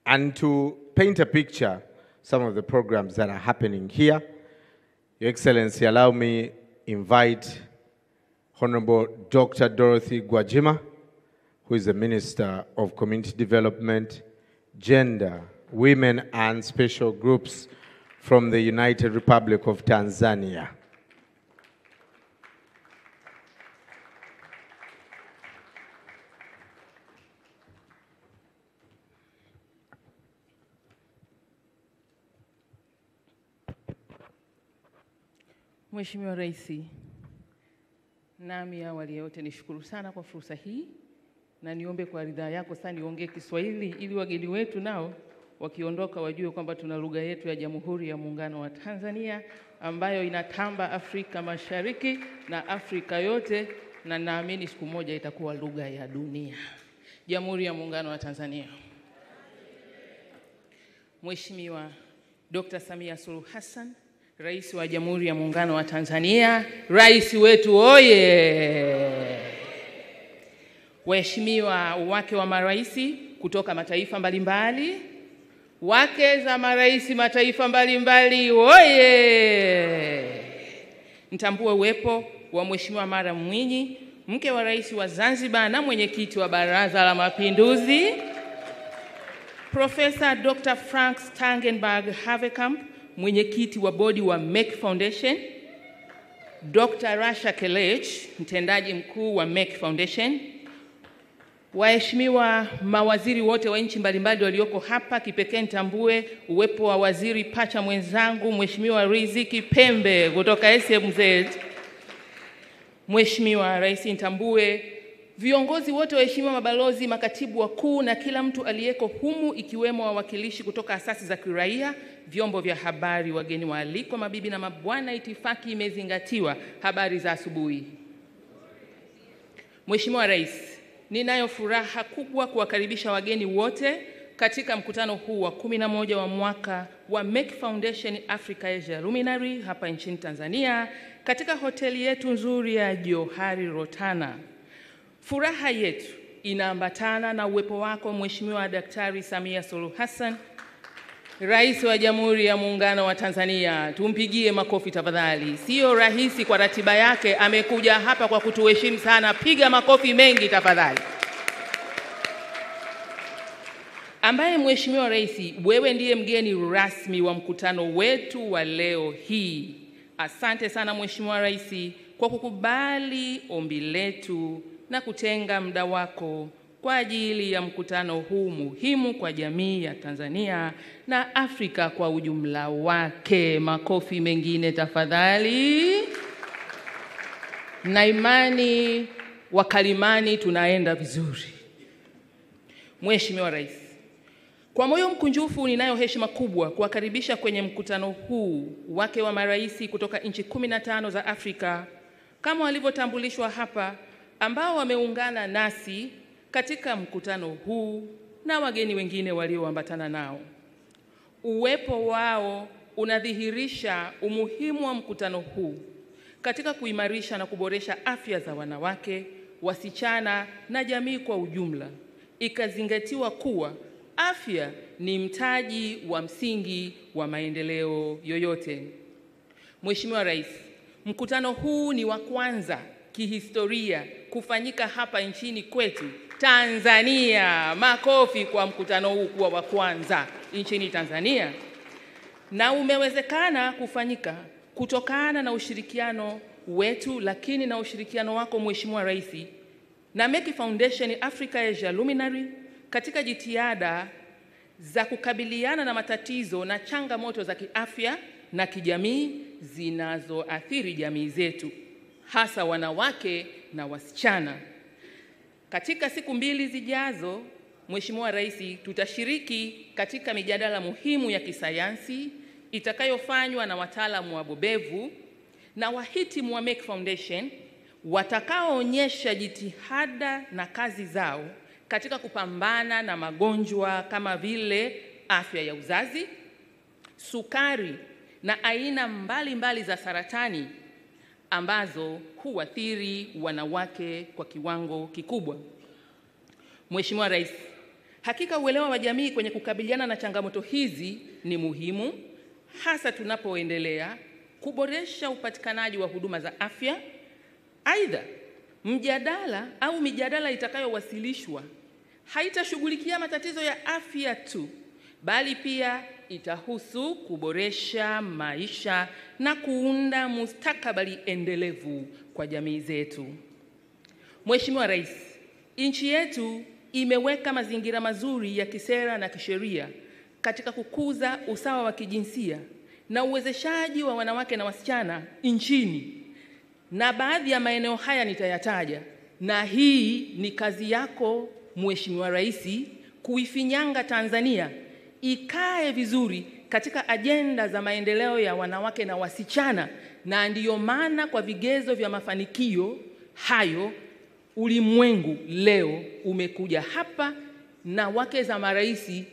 And to paint a picture, some of the programs that are happening here, Your Excellency, allow me invite Honorable Dr. Dorothy Gwajima, who is the Minister of Community Development, Gender, Women and Special Groups from the United Republic of Tanzania. Mheshimiwa Rais, nami awali yote nishukuru sana kwa fursa hii na niombe kwa ridhaa yako sana niongee Kiswahili ili wageni wetu nao wakiondoka wajue kwamba tuna lugha yetu ya Jamhuri ya Muungano wa Tanzania ambayo inatamba Afrika Mashariki na Afrika yote, na naamini siku moja itakuwa lugha ya dunia. Jamhuri ya Muungano wa Tanzania. Mheshimiwa Dr. Samia Suluhu Hassan, Rais wa Jamhuri ya Muungano wa Tanzania, Rais wetu oye! Waheshimiwa wake wa maraisi kutoka mataifa mbalimbali, wake za maraisi mataifa mbalimbali oye! Nitambue uwepo wa Mheshimiwa Mara Mwinyi, mke wa Rais wa Zanzibar na mwenyekiti wa Baraza la Mapinduzi, Professor Dr. Frank Stangenberg Havekamp, mwenyekiti wa bodi wa Merck Foundation, Dr. Rasha Kelech, mtendaji mkuu wa Merck Foundation, waheshimiwa mawaziri wote wa nchi mbalimbali walioko hapa, kipekee nitambue uwepo wa waziri pacha mwenzangu Mheshimiwa Riziki Pembe kutoka SMZ. Mheshimiwa Rais, nitambue viongozi wote, waheshimiwa mabalozi, makatibu wakuu na kila mtu aliyeko humu, ikiwemo wawakilishi kutoka asasi za kiraia, vyombo vya habari, wageni waalikwa, mabibi na mabwana, itifaki imezingatiwa. Habari za asubuhi. Mheshimiwa Rais, ninayo furaha kubwa kuwakaribisha wageni wote katika mkutano huu wa 11 wa mwaka wa Merck Foundation Africa Asia Luminary hapa nchini Tanzania katika hoteli yetu nzuri ya Johari Rotana. Furaha yetu inaambatana na uwepo wako Mheshimiwa Daktari Samia Suluhu Hassan, Rais wa Jamhuri ya Muungano wa Tanzania. Tumpigie makofi tafadhali. Sio rahisi kwa ratiba yake, amekuja hapa kwa kutuheshimu sana. Piga makofi mengi tafadhali. Ambaye Mheshimiwa Rais, wewe ndiye mgeni rasmi wa mkutano wetu wa leo hii. Asante sana Mheshimiwa Rais kwa kukubali ombi letu na kutenga muda wako kwa ajili ya mkutano huu muhimu kwa jamii ya Tanzania na Afrika kwa ujumla wake. Makofi mengine tafadhali. Na imani wakalimani tunaenda vizuri. Mheshimiwa Rais, kwa moyo mkunjufu ninayo heshima kubwa kuwakaribisha kwenye mkutano huu wake wa maraisi kutoka nchi 15 za Afrika kama walivyotambulishwa hapa, ambao wameungana nasi katika mkutano huu na wageni wengine walioambatana nao. Uwepo wao unadhihirisha umuhimu wa mkutano huu katika kuimarisha na kuboresha afya za wanawake, wasichana na jamii kwa ujumla, ikazingatiwa kuwa afya ni mtaji wa msingi wa maendeleo yoyote. Mheshimiwa Rais, mkutano huu ni wa kwanza kihistoria kufanyika hapa nchini kwetu Tanzania. Makofi kwa mkutano huu kuwa wa kwanza nchini Tanzania. Na umewezekana kufanyika kutokana na ushirikiano wetu, lakini na ushirikiano wako Mheshimiwa Rais na Merck Foundation Africa Asia Luminary katika jitihada za kukabiliana na matatizo na changamoto za kiafya na kijamii zinazoathiri jamii zetu, hasa wanawake na wasichana. Katika siku 2 zijazo, Mheshimiwa Rais, tutashiriki katika mijadala muhimu ya kisayansi itakayofanywa na wataalamu wabobevu na wahitimu wa Merck Foundation watakaoonyesha jitihada na kazi zao katika kupambana na magonjwa kama vile afya ya uzazi, sukari na aina mbalimbali za saratani, ambazo huathiri wanawake kwa kiwango kikubwa. Mheshimiwa Rais, hakika uelewa wa jamii kwenye kukabiliana na changamoto hizi ni muhimu, hasa tunapoendelea kuboresha upatikanaji wa huduma za afya. Aidha, mijadala itakayowasilishwa haitashughulikia matatizo ya afya tu, bali pia itahusu kuboresha maisha na kuunda mustakabali endelevu kwa jamii zetu. Mheshimiwa Rais, nchi yetu imeweka mazingira mazuri ya kisera na kisheria katika kukuza usawa wa kijinsia na uwezeshaji wa wanawake na wasichana nchini, na baadhi ya maeneo haya nitayataja, na hii ni kazi yako Mheshimiwa Rais kuifinyanga Tanzania ikae vizuri katika ajenda za maendeleo ya wanawake na wasichana, na ndiyo maana kwa vigezo vya mafanikio hayo ulimwengu leo umekuja hapa na wake za maraisi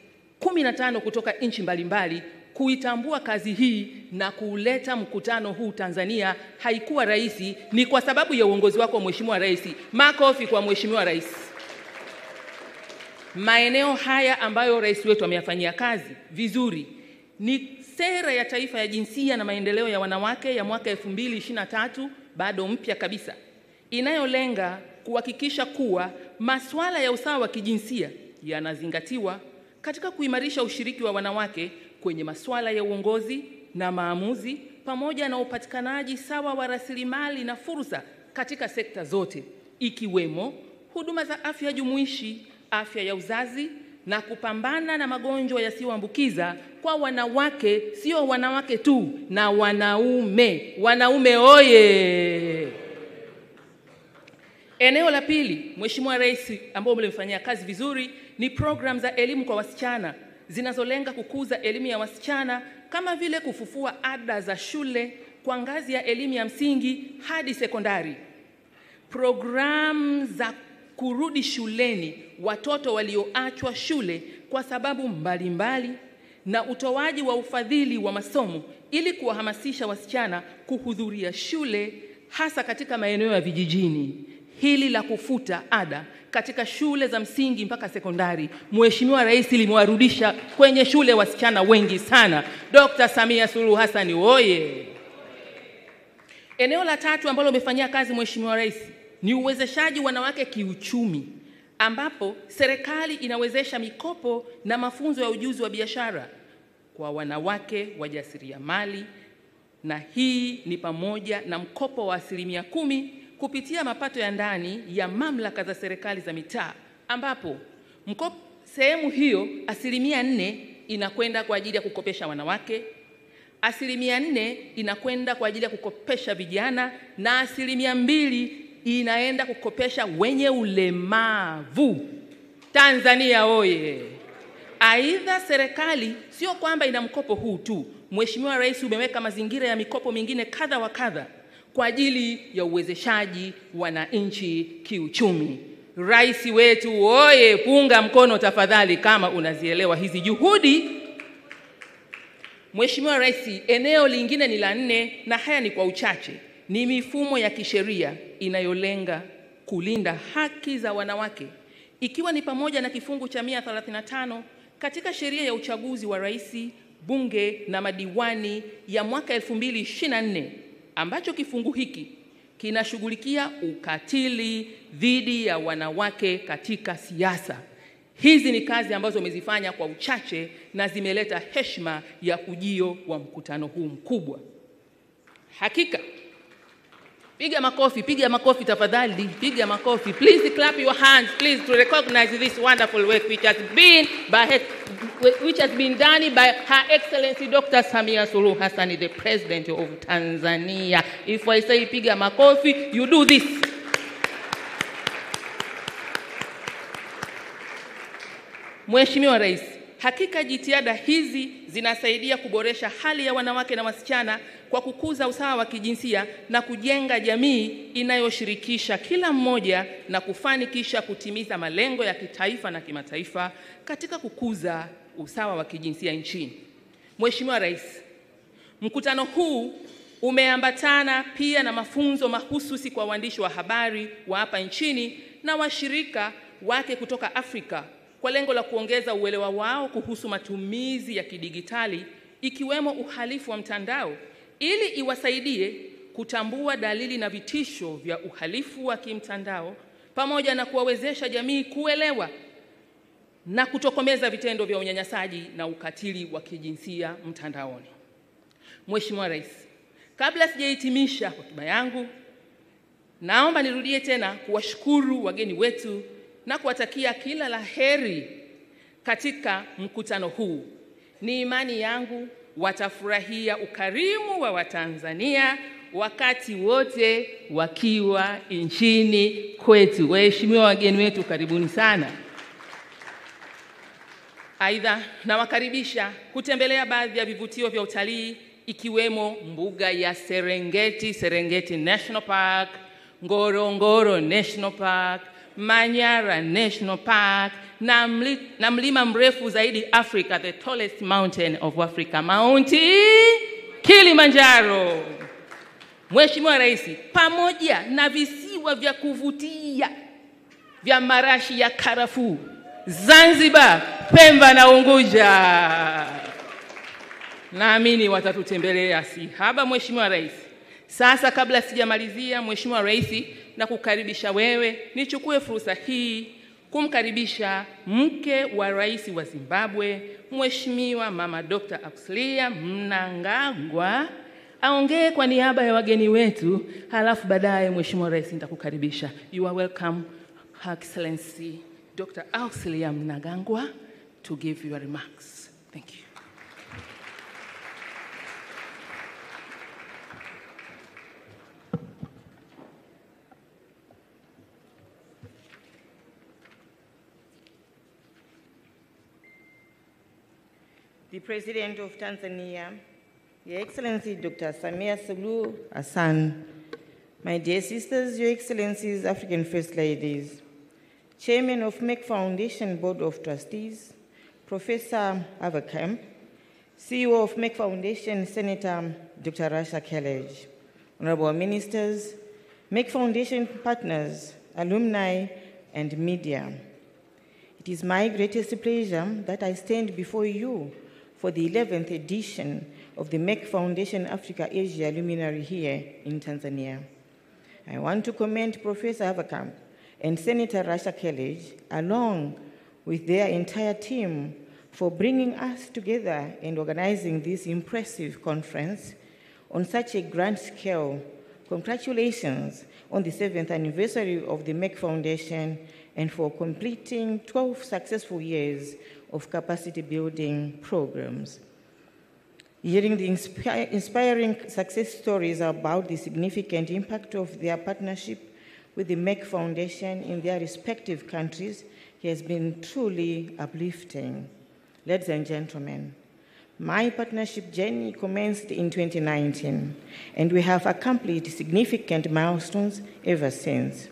15 kutoka nchi mbalimbali kuitambua kazi hii na kuleta mkutano huu Tanzania. Haikuwa rahisi, ni kwa sababu ya uongozi wako Mheshimiwa Rais. Makofi kwa Mheshimiwa Rais. Maeneo haya ambayo rais wetu ameyafanyia kazi vizuri ni sera ya taifa ya jinsia na maendeleo ya wanawake ya mwaka 2023, bado mpya kabisa, inayolenga kuhakikisha kuwa masuala ya usawa wa kijinsia yanazingatiwa katika kuimarisha ushiriki wa wanawake kwenye masuala ya uongozi na maamuzi, pamoja na upatikanaji sawa wa rasilimali na fursa katika sekta zote, ikiwemo huduma za afya jumuishi, afya ya uzazi, na kupambana na magonjwa yasiyoambukiza kwa wanawake, sio wanawake tu, na wanaume. Wanaume oye! Eneo la pili, Mheshimiwa Rais, ambao mlimfanyia kazi vizuri, ni program za elimu kwa wasichana zinazolenga kukuza elimu ya wasichana, kama vile kufufua ada za shule kwa ngazi ya elimu ya msingi hadi sekondari, program za kurudi shuleni watoto walioachwa shule kwa sababu mbalimbali, na utoaji wa ufadhili wa masomo ili kuwahamasisha wasichana kuhudhuria shule, hasa katika maeneo ya vijijini. Hili la kufuta ada katika shule za msingi mpaka sekondari, Mheshimiwa Rais limewarudisha kwenye shule wasichana wengi sana. Dr. Samia Suluhu Hassan oye! Eneo la tatu ambalo umefanyia kazi Mheshimiwa Rais ni uwezeshaji wanawake kiuchumi, ambapo serikali inawezesha mikopo na mafunzo ya ujuzi wa biashara kwa wanawake wajasiriamali, na hii ni pamoja na mkopo wa 10% kupitia mapato ya ndani ya mamlaka za serikali za mitaa, ambapo sehemu hiyo 4% inakwenda kwa ajili ya kukopesha wanawake, 4% inakwenda kwa ajili ya kukopesha vijana, na 2% inaenda kukopesha wenye ulemavu. Tanzania oye! Aidha, serikali sio kwamba ina mkopo huu tu. Mheshimiwa Rais umeweka mazingira ya mikopo mingine kadha wa kadha kwa ajili ya uwezeshaji wananchi kiuchumi. Rais wetu oye! Punga mkono tafadhali kama unazielewa hizi juhudi. Mheshimiwa Rais, eneo lingine ni la 4, na haya ni kwa uchache, ni mifumo ya kisheria inayolenga kulinda haki za wanawake, ikiwa ni pamoja na kifungu cha 135 katika sheria ya uchaguzi wa rais, bunge na madiwani ya mwaka 2024, ambacho kifungu hiki kinashughulikia ukatili dhidi ya wanawake katika siasa. Hizi ni kazi ambazo umezifanya kwa uchache na zimeleta heshima ya ujio wa mkutano huu mkubwa. Hakika, piga makofi tafadhali, piga makofi. Please clap your hands, please, to recognize this wonderful work which has been done by Her Excellency Dr. Samia Suluhu Hassan, the President of Tanzania. If I say piga makofi, you do this. Mheshimiwa Rais, hakika jitihada hizi zinasaidia kuboresha hali ya wanawake na wasichana kwa kukuza usawa wa kijinsia na kujenga jamii inayoshirikisha kila mmoja na kufanikisha kutimiza malengo ya kitaifa na kimataifa katika kukuza usawa wa kijinsia nchini. Mheshimiwa Rais, mkutano huu Umeambatana pia na mafunzo mahususi kwa waandishi wa habari wa hapa nchini na washirika wake kutoka Afrika kwa lengo la kuongeza uelewa wao kuhusu matumizi ya kidigitali ikiwemo uhalifu wa mtandao ili iwasaidie kutambua dalili na vitisho vya uhalifu wa kimtandao pamoja na kuwawezesha jamii kuelewa na kutokomeza vitendo vya unyanyasaji na ukatili wa kijinsia mtandaoni. Mheshimiwa Rais, kabla sijahitimisha hotuba yangu, naomba nirudie tena kuwashukuru wageni wetu na kuwatakia kila la heri katika mkutano huu. Ni imani yangu watafurahia ukarimu wa Watanzania wakati wote wakiwa nchini kwetu. Waheshimiwa wageni wetu, karibuni sana. Aidha, nawakaribisha kutembelea baadhi ya vivutio vya utalii ikiwemo mbuga ya Serengeti National Park, Ngorongoro National Park, Manyara National Park na mlima mrefu zaidi Africa, the tallest mountain of Africa, Mount Kilimanjaro. Mheshimiwa Rais, pamoja na visiwa vya kuvutia vya marashi ya karafuu, Zanzibar, Pemba na Unguja, naamini watatutembelea si haba. Mheshimiwa Rais, sasa kabla sijamalizia, Mheshimiwa Rais, na kukaribisha wewe, nichukue fursa hii kumkaribisha mke wa Rais wa Zimbabwe, Mheshimiwa Mama Dr. Akishiriki Mnangagwa, aongee kwa niaba ya wageni wetu, halafu baadaye Mheshimiwa Rais nitakukaribisha. You are welcome, Her Excellency Dr. Akishiriki Mnangagwa, to give your remarks. Thank you. The President of Tanzania, Your Excellency Dr. Samia Suluhu Hassan, my dear sisters, Your Excellencies, African First Ladies, Chairman of Merck Foundation Board of Trustees, Professor Avakam, CEO of Merck Foundation, Senator Dr. Rasha Kelej, Honorable Ministers, Merck Foundation partners, alumni, and media. It is my greatest pleasure that I stand before you for the 11th edition of the Merck Foundation Africa Asia Luminary here in Tanzania. I want to commend Professor Avakam and Senator Rasha Kelej, along with their entire team, for bringing us together and organizing this impressive conference on such a grand scale. Congratulations on the 7th anniversary of the Merck Foundation and for completing 12 successful years of capacity building programs. Hearing the inspiring success stories about the significant impact of their partnership with the Merck Foundation in their respective countries has been truly uplifting. Ladies and gentlemen, my partnership journey commenced in 2019, and we have accomplished significant milestones ever since.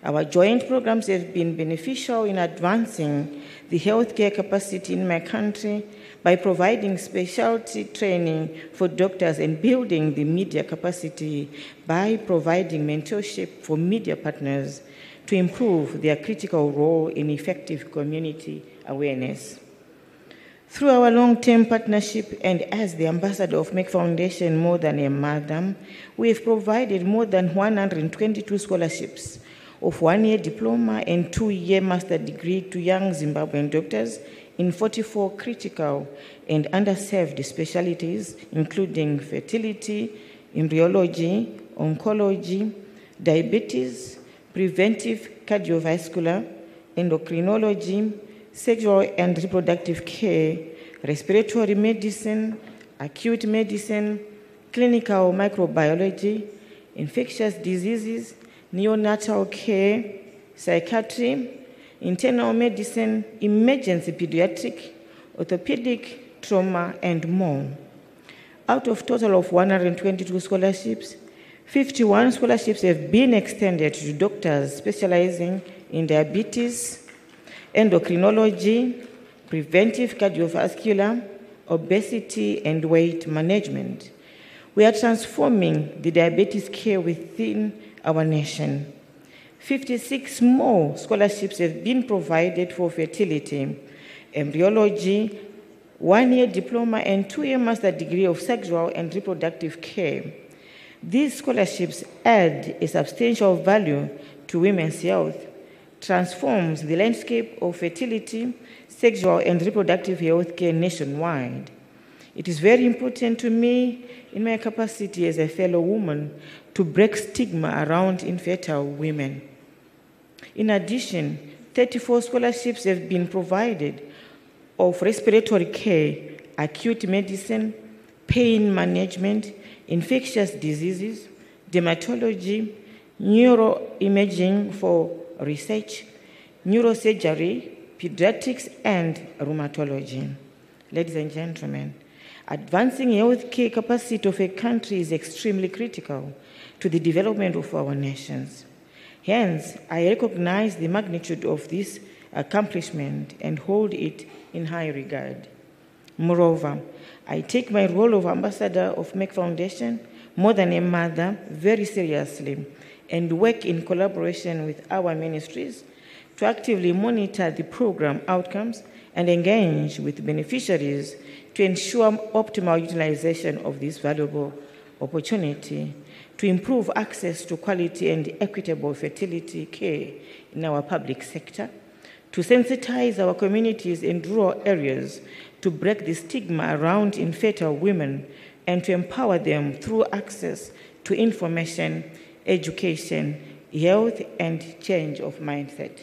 Our joint programs have been beneficial in advancing the healthcare capacity in my country by providing specialty training for doctors and building the media capacity by providing mentorship for media partners to improve their critical role in effective community awareness. Through our long-term partnership and as the ambassador of Merck Foundation more than a madam, we have provided more than 122 scholarships of 1-year diploma and 2-year master degree to young Zimbabwean doctors in 44 critical and underserved specialties, including fertility, embryology, oncology, diabetes, preventive cardiovascular, endocrinology, sexual and reproductive care, respiratory medicine, acute medicine, clinical microbiology, infectious diseases, neonatal care, psychiatry, internal medicine, emergency pediatric, orthopedic, trauma, and more. Out of total of 122 scholarships, 51 scholarships have been extended to doctors specializing in diabetes, endocrinology, preventive cardiovascular, obesity, and weight management. we are transforming the diabetes care within our nation. 56 more scholarships have been provided for fertility, embryology, 1-year diploma, and 2-year master degree of sexual and reproductive care. These scholarships add a substantial value to women's health, transforms the landscape of fertility, sexual and reproductive health care nationwide. It is very important to me, in my capacity as a fellow woman, to break stigma around infertile women. In addition, 34 scholarships have been provided of respiratory care, acute medicine, pain management, infectious diseases, dermatology, neuroimaging for research, neurosurgery, pediatrics, and rheumatology. Ladies and gentlemen, advancing healthcare capacity of a country is extremely critical to the development of our nations. Hence, I recognize the magnitude of this accomplishment and hold it in high regard. Moreover, I take my role of ambassador of Merck Foundation, more than a mother, very seriously, and work in collaboration with our ministries to actively monitor the program outcomes and engage with beneficiaries to ensure optimal utilization of this valuable opportunity to improve access to quality and equitable fertility care in our public sector, to sensitize our communities in rural areas to break the stigma around infertile women and to empower them through access to information, education, health, and change of mindset.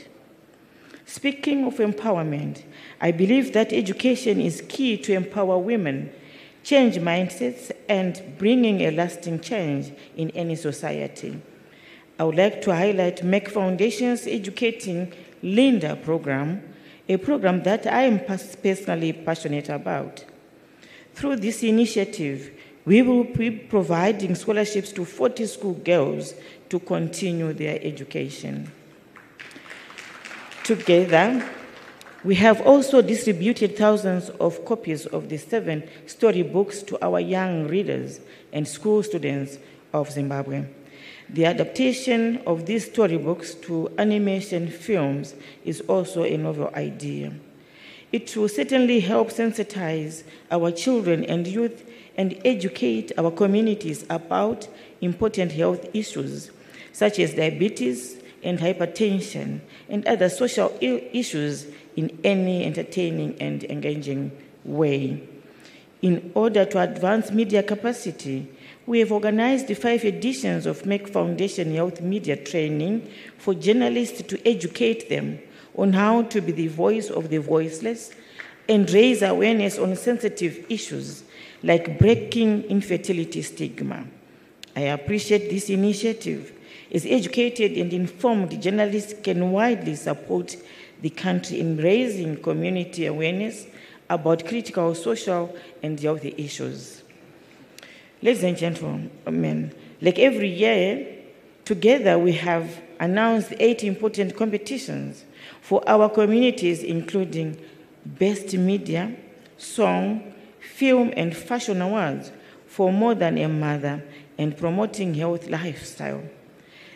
Speaking of empowerment, I believe that education is key to empower women, change mindsets, and bringing a lasting change in any society. I would like to highlight Merck Foundation's Educating Linda program, a program that I am personally passionate about. Through this initiative, we will be providing scholarships to 40 school girls to continue their education. Together, we have also distributed thousands of copies of the 7 storybooks to our young readers and school students of Zimbabwe. The adaptation of these storybooks to animation films is also a novel idea. It will certainly help sensitize our children and youth and educate our communities about important health issues such as diabetes and hypertension and other social issues in any entertaining and engaging way. In order to advance media capacity, we have organized the 5 editions of Merck Foundation Health Media Training for journalists to educate them on how to be the voice of the voiceless and raise awareness on sensitive issues like breaking infertility stigma. I appreciate this initiative, as educated and informed journalists can widely support the country in raising community awareness about critical social and health issues. Ladies and gentlemen, like every year, together we have announced 8 important competitions for our communities, including Best Media, Song, Film, and Fashion Awards for More Than a Mother and Promoting Health Lifestyle.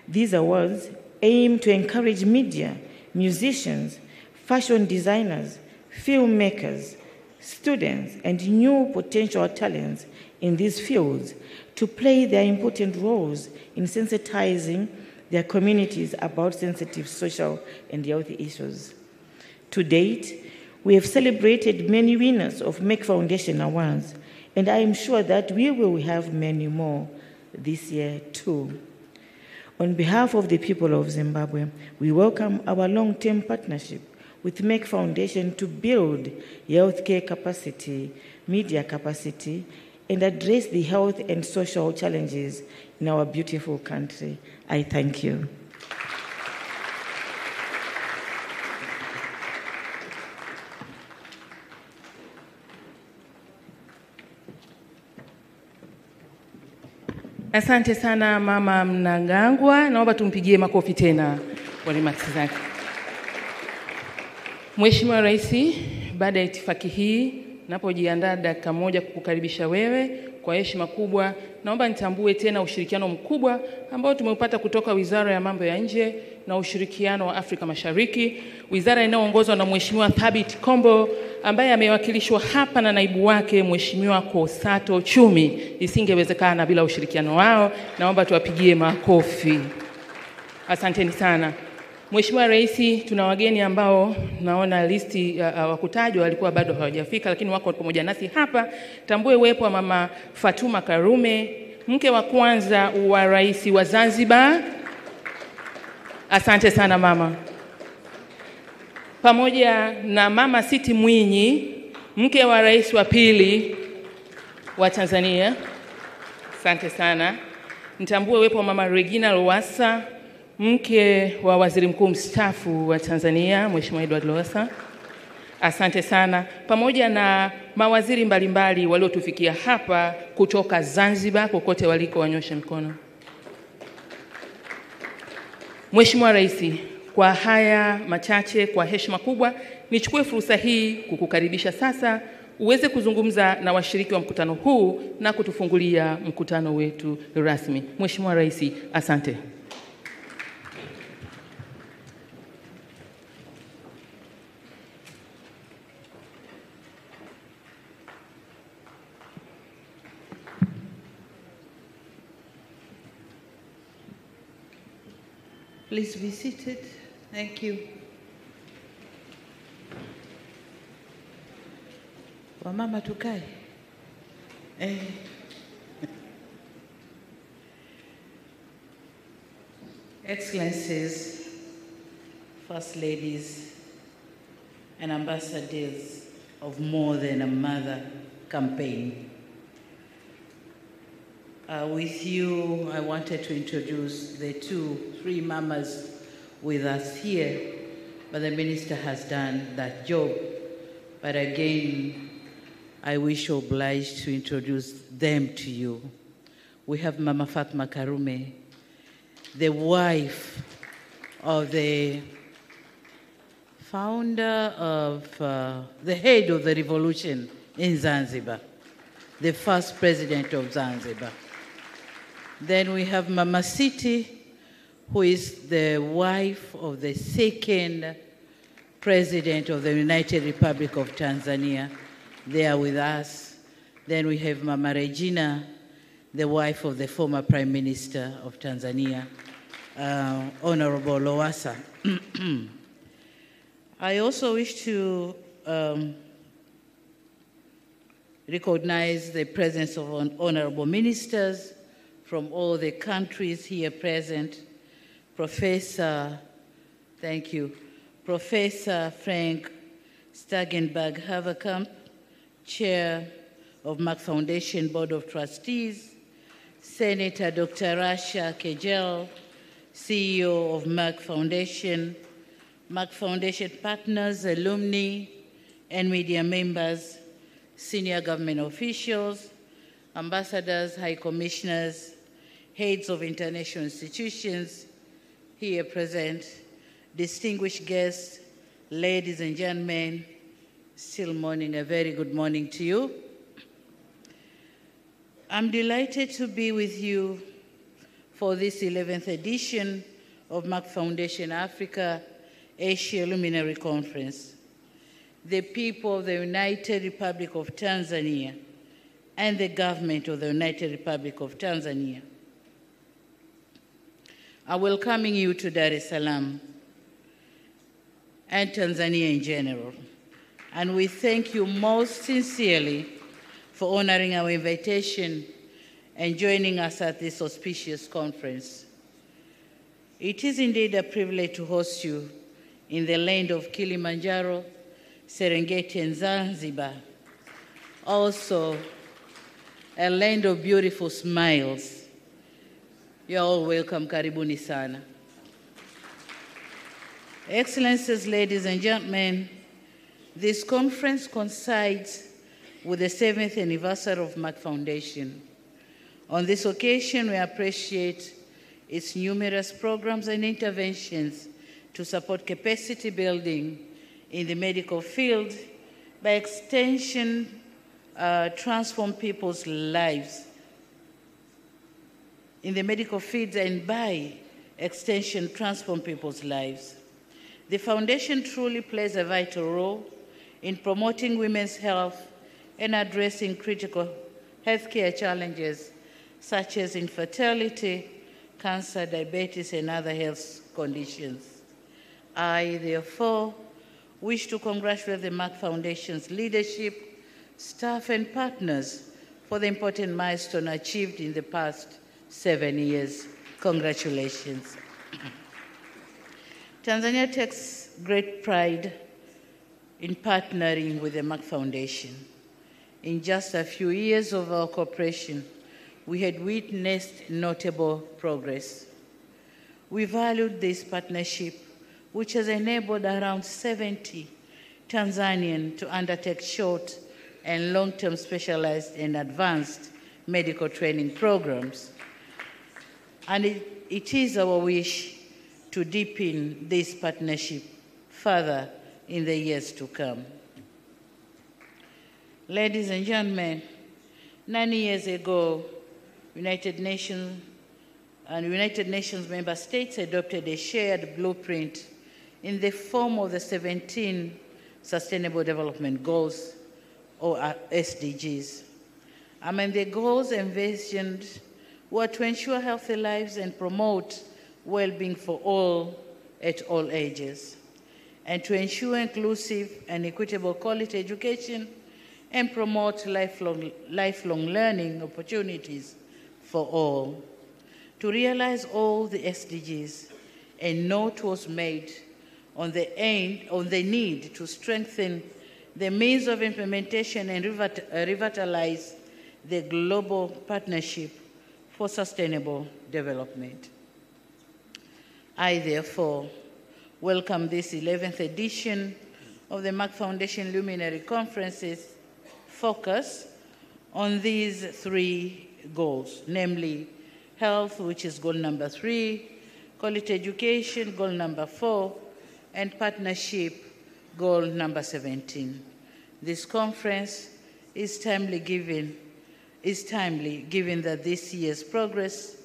These awards aim to encourage media, musicians, fashion designers, filmmakers, students, and new potential talents in these fields to play their important roles in sensitizing their communities about sensitive social and health issues. To date, we have celebrated many winners of Merck Foundation Awards, and I am sure that we will have many more this year too. On behalf of the people of Zimbabwe, we welcome our long-term partnership with Merck Foundation to build healthcare capacity, media capacity, and address the health and social challenges in our beautiful country. I thank you. Asante sana Mama Mnangagwa, naomba tumpigie makofi tena kwa remarks zake. Mheshimiwa Rais, baada ya itifaki hii napojiandaa dakika moja kukukaribisha wewe kwa heshima kubwa, naomba nitambue tena ushirikiano mkubwa ambao tumeupata kutoka Wizara ya Mambo ya Nje na Ushirikiano wa Afrika Mashariki, wizara inayoongozwa na Mheshimiwa Thabit Kombo ambaye amewakilishwa hapa na naibu wake Mheshimiwa Kosato Chumi. Isingewezekana bila ushirikiano wao. Naomba tuwapigie makofi. Asanteni sana. Mheshimiwa Rais, tuna wageni ambao naona listi wakutajwa walikuwa bado hawajafika, lakini wako pamoja nasi hapa. Tambue uwepo wa Mama Fatuma Karume, mke wa kwanza wa Rais wa Zanzibar. Asante sana mama. Pamoja na Mama Siti Mwinyi, mke wa Rais wa pili wa Tanzania. Asante sana. Nitambue uwepo wa Mama Regina Lowassa, mke wa Waziri Mkuu mstaafu wa Tanzania, Mheshimiwa Edward Lowassa. Asante sana. Pamoja na mawaziri mbalimbali waliotufikia hapa kutoka Zanzibar, kokote waliko wanyoshe mkono. Mheshimiwa Rais, kwa haya machache, kwa heshima kubwa, nichukue fursa hii kukukaribisha sasa uweze kuzungumza na washiriki wa mkutano huu na kutufungulia mkutano wetu rasmi. Mheshimiwa Rais, asante. Please be seated. Thank you. Wamama tukae. Excellencies, First Ladies, and Ambassadors of More Than a Mother campaign. With you, I wanted to introduce the 3 mamas with us here, but the minister has done that job. But again, I wish obliged to introduce them to you. We have Mama Fatuma Karume, the wife of the founder of, the head of the revolution in Zanzibar, the first president of Zanzibar. Then we have Mama Siti, who is the wife of the second president of the United Republic of Tanzania. They are with us. Then we have Mama Regina, the wife of the former Prime Minister of Tanzania, Honorable Lowassa. I also wish to recognize the presence of honorable ministers from all the countries here present. Thank you, Professor Frank Stagenberg-Haverkamp, Chair of Merck Foundation Board of Trustees, Senator Dr. Rasha Kejel, CEO of Merck Foundation partners, alumni, and media members, senior government officials, ambassadors, high commissioners, heads of international institutions here present, distinguished guests, ladies and gentlemen, still morning, a very good morning to you. I'm delighted to be with you for this 11th edition of Merck Foundation Africa Asia Luminary Conference. The people of the United Republic of Tanzania and the government of the United Republic of Tanzania are welcoming you to Dar es Salaam and Tanzania in general. And we thank you most sincerely for honoring our invitation and joining us at this auspicious conference. It is indeed a privilege to host you in the land of Kilimanjaro, Serengeti, and Zanzibar. Also, a land of beautiful smiles. You're all welcome, karibuni sana. Excellencies, ladies and gentlemen, this conference coincides with the 7th anniversary of Merck Foundation. On this occasion, we appreciate its numerous programs and interventions to support capacity building in the medical field by extension, transform people's lives in the medical field, and by extension, transform people's lives. The foundation truly plays a vital role in promoting women's health and addressing critical healthcare challenges such as infertility, cancer, diabetes, and other health conditions. I, therefore, wish to congratulate the Merck Foundation's leadership, staff, and partners for the important milestone achieved in the past 7 years. Congratulations. Tanzania takes great pride in partnering with the Merck Foundation. In just a few years of our cooperation, we had witnessed notable progress. We valued this partnership, which has enabled around 70 Tanzanians to undertake short and long-term specialized and advanced medical training programs. And it is our wish to deepen this partnership further in the years to come. Ladies and gentlemen, 9 years ago, United Nations member states adopted a shared blueprint in the form of the 17 Sustainable Development Goals, or SDGs. Among the goals envisioned were to ensure healthy lives and promote well-being for all at all ages, and to ensure inclusive and equitable quality education and promote lifelong learning opportunities for all. To realize all the SDGs, a note was made on the need to strengthen the means of implementation and revitalize the global partnership for sustainable development. I, therefore, welcome this 11th edition of the Merck Foundation Luminary Conference's focus on these 3 goals, namely health, which is goal number 3, quality education, goal number 4, and partnership, goal number 17. This conference is timely given that this year's progress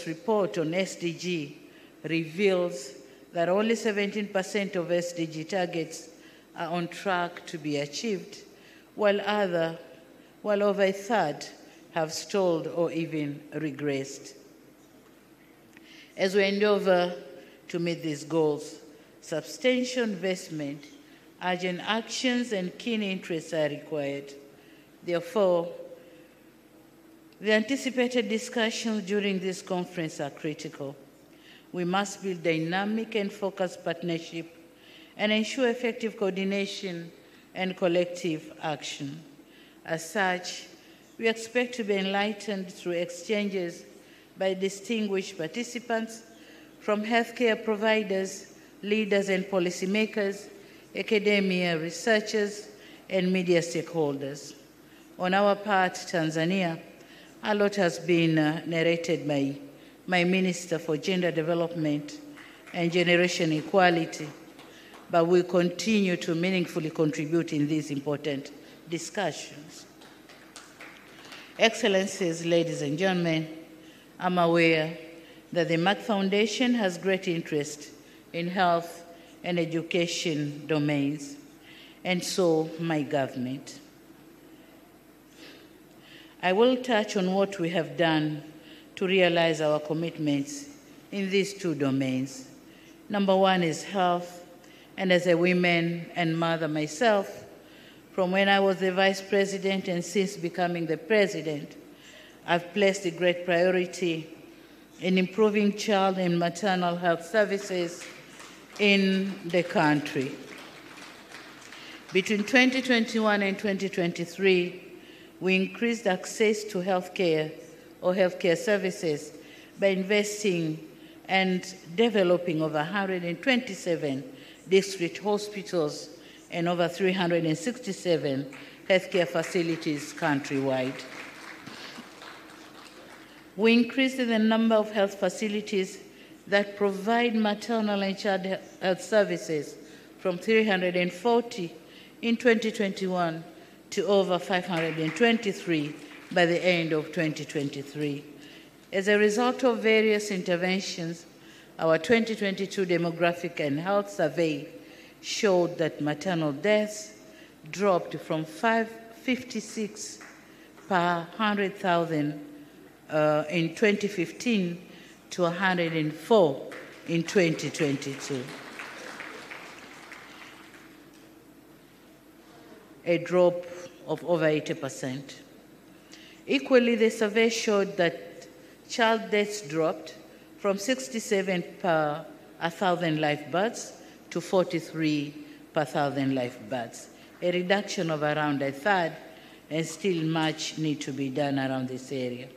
report on SDG reveals that only 17% of SDG targets are on track to be achieved, while over a third have stalled or even regressed. As we endeavor to meet these goals, substantial investment, urgent actions, and keen interests are required. Therefore, the anticipated discussions during this conference are critical. We must build dynamic and focused partnership and ensure effective coordination and collective action. As such, we expect to be enlightened through exchanges by distinguished participants from healthcare providers, leaders and policymakers, academia, researchers, and media stakeholders. On our part, Tanzania, a lot has been narrated by my Minister for Gender Development and Generation Equality, but we continue to meaningfully contribute in these important discussions. Excellencies, ladies and gentlemen, I'm aware that the Merck Foundation has great interest in health and education domains, and so my government. I will touch on what we have done to realize our commitments in these 2 domains. Number 1 is health, and as a woman and mother myself, from when I was the Vice President and since becoming the President, I've placed a great priority in improving child and maternal health services in the country. Between 2021 and 2023, we increased access to healthcare or healthcare services by investing and developing over 127 district hospitals and over 367 healthcare facilities countrywide. We increased the number of health facilities that provide maternal and child health services from 340 in 2021 to over 523 by the end of 2023. As a result of various interventions, our 2022 demographic and health survey showed that maternal deaths dropped from 556 per 100,000 in 2015 to 104 in 2022. A drop of over 80%. Equally, the survey showed that child deaths dropped from 67 per 1,000 live births to 43 per 1,000 live births, a reduction of around a third, and still much need to be done around this area.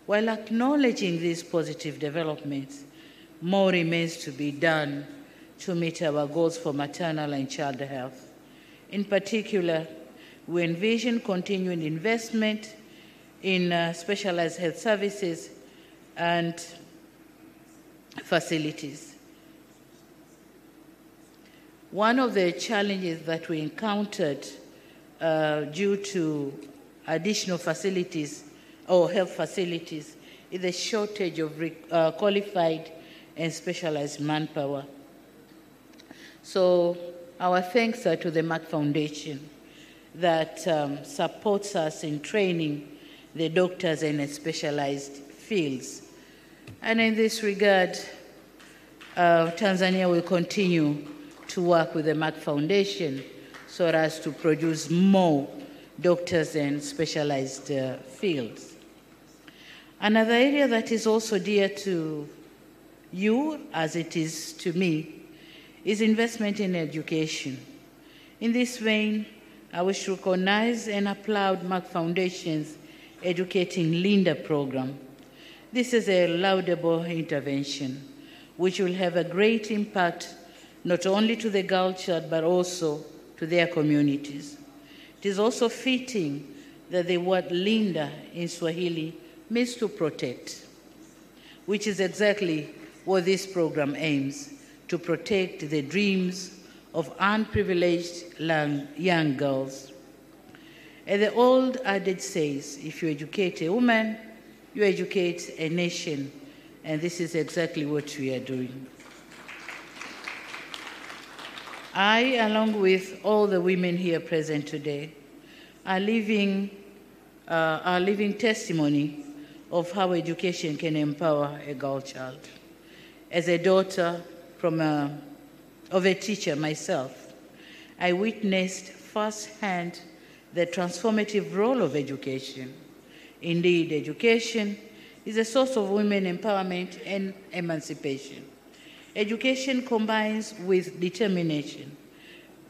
While acknowledging these positive developments, more remains to be done to meet our goals for maternal and child health. In particular, we envision continued investment in specialized health services and facilities. One of the challenges that we encountered due to additional facilities or health facilities is the shortage of qualified and specialized manpower. So our thanks are to the Merck Foundation that supports us in training the doctors in specialized fields. And in this regard, Tanzania will continue to work with the Merck Foundation so as to produce more doctors in specialized fields. Another area that is also dear to you, as it is to me, is investment in education. In this vein, I wish to recognize and applaud Merck Foundation's Educating Linda program. This is a laudable intervention, which will have a great impact not only to the girl child, but also to their communities. It is also fitting that the word Linda in Swahili means to protect, which is exactly what this program aims, to protect the dreams of unprivileged young girls. As the old adage says, if you educate a woman, you educate a nation, and this is exactly what we are doing. I, along with all the women here present today, are living testimony of how education can empower a girl child. As a daughter of a teacher myself, I witnessed firsthand the transformative role of education. Indeed, education is a source of women empowerment and emancipation. Education combines with determination,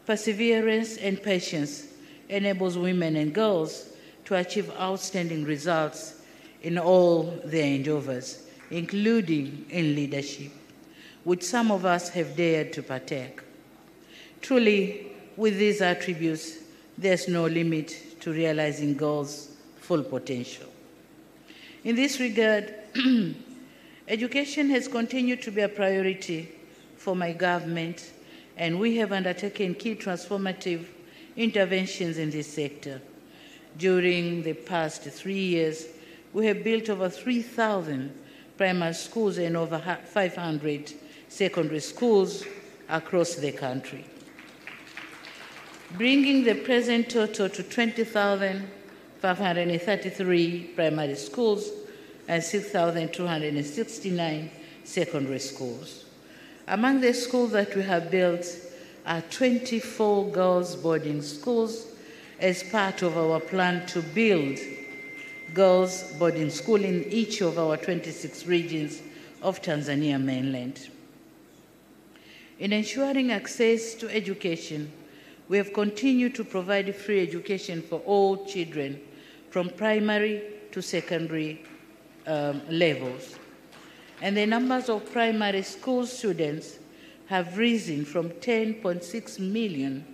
perseverance, and patience, enables women and girls to achieve outstanding results in all their endeavors, including in leadership, which some of us have dared to partake. Truly, with these attributes, there's no limit to realizing girls' full potential. In this regard, education has continued to be a priority for my government, and we have undertaken key transformative interventions in this sector. During the past 3 years, we have built over 3,000 primary schools and over 500 secondary schools across the country, bringing the present total to 20,533 primary schools and 6,269 secondary schools. Among the schools that we have built are 24 girls' boarding schools as part of our plan to build girls' boarding school in each of our 26 regions of Tanzania mainland. In ensuring access to education, we have continued to provide free education for all children from primary to secondary levels. And the numbers of primary school students have risen from 10.6 million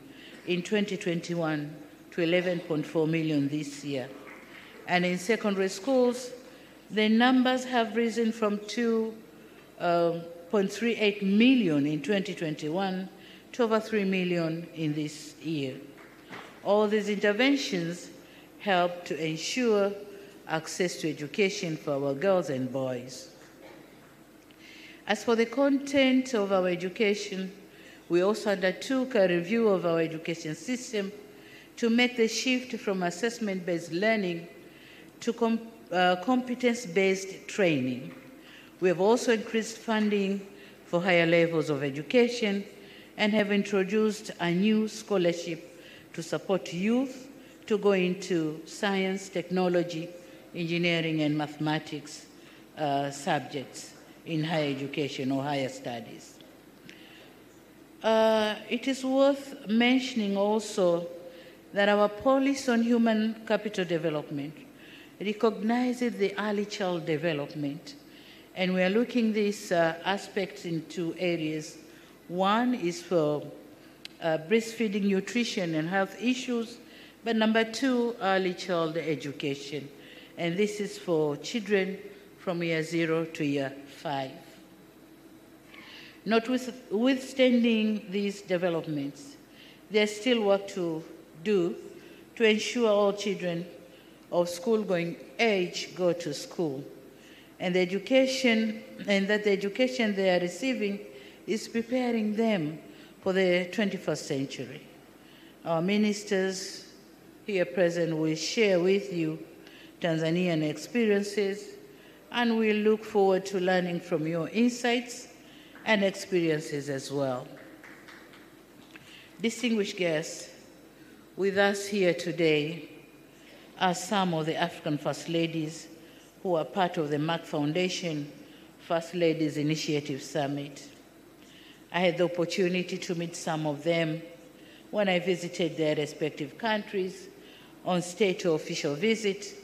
in 2021 to 11.4 million this year. And in secondary schools, the numbers have risen from 2.38 million in 2021 to over 3 million in this year. All these interventions help to ensure access to education for our girls and boys. As for the content of our education, we also undertook a review of our education system to make the shift from assessment-based learning to competence-based training. We have also increased funding for higher levels of education and have introduced a new scholarship to support youth to go into science, technology, engineering, and mathematics subjects in higher education or higher studies. It is worth mentioning also that our policy on human capital development recognizes the early child development, and we are looking these aspects in 2 areas. One is for breastfeeding, nutrition, and health issues, but number 2, early child education, and this is for children from year 0 to year 5. Notwithstanding these developments, there's still work to do to ensure all children of school-going age go to school, and that the education they are receiving is preparing them for the 21st century. Our ministers here present will share with you Tanzanian experiences, and we look forward to learning from your insights and experiences as well. Distinguished guests, with us here today are some of the African First Ladies who are part of the Merck Foundation First Ladies Initiative Summit. I had the opportunity to meet some of them when I visited their respective countries on state or official visit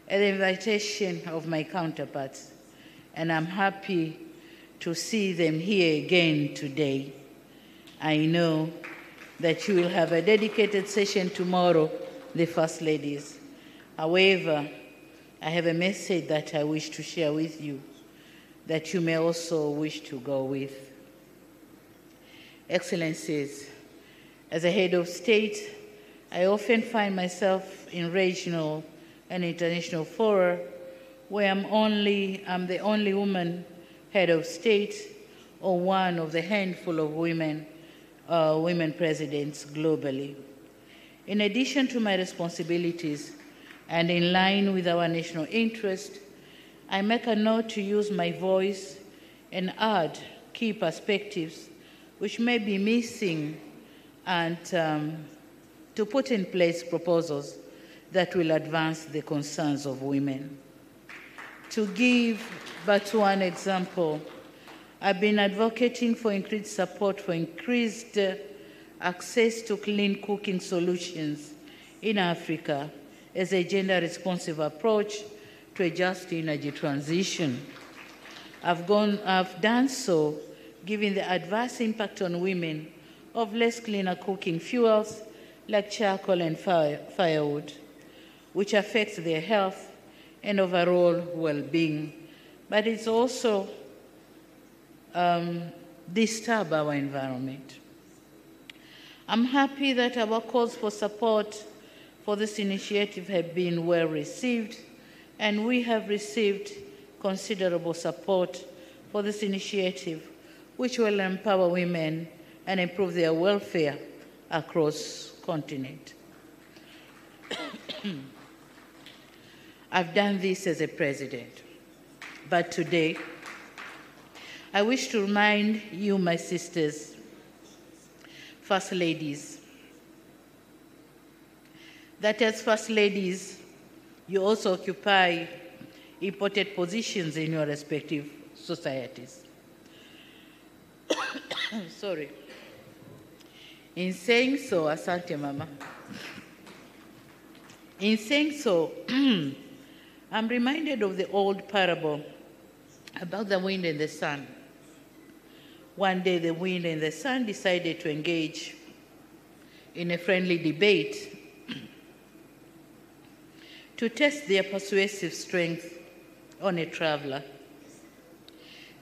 at the invitation of my counterparts, and I'm happy to see them here again today. I know that you will have a dedicated session tomorrow, the First Ladies. However, I have a message that I wish to share with you that you may also wish to go with. Excellencies, as a head of state, I often find myself in regional and international fora where I'm the only woman head of state or one of the handful of women presidents globally. In addition to my responsibilities and in line with our national interest, I make a note to use my voice and add key perspectives which may be missing and to put in place proposals that will advance the concerns of women. To give but one example, I've been advocating for increased support for increased access to clean cooking solutions in Africa as a gender-responsive approach to a just energy transition. I've done so given the adverse impact on women of less cleaner cooking fuels like charcoal and firewood, which affects their health and overall well-being, but it's also disturb our environment. I'm happy that our calls for support for this initiative have been well received, and we have received considerable support for this initiative, which will empower women and improve their welfare across the continent. I've done this as a president, but today I wish to remind you, my sisters, First Ladies, that as First Ladies, you also occupy important positions in your respective societies. Sorry. In saying so, asante mama. In saying so, I'm reminded of the old parable about the wind and the sun. One day, the wind and the sun decided to engage in a friendly debate to test their persuasive strength on a traveler,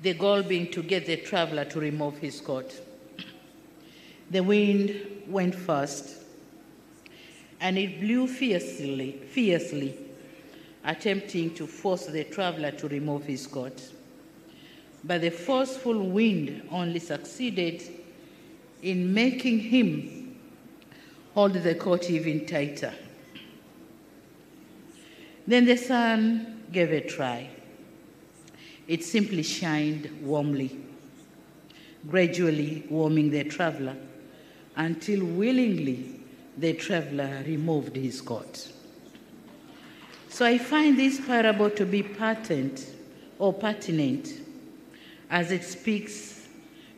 the goal being to get the traveler to remove his coat. The wind went fast, and it blew fiercely, attempting to force the traveler to remove his coat. But the forceful wind only succeeded in making him hold the coat even tighter. Then the sun gave a try. It simply shined warmly, gradually warming the traveler until willingly the traveler removed his coat. So I find this parable to be pertinent as it speaks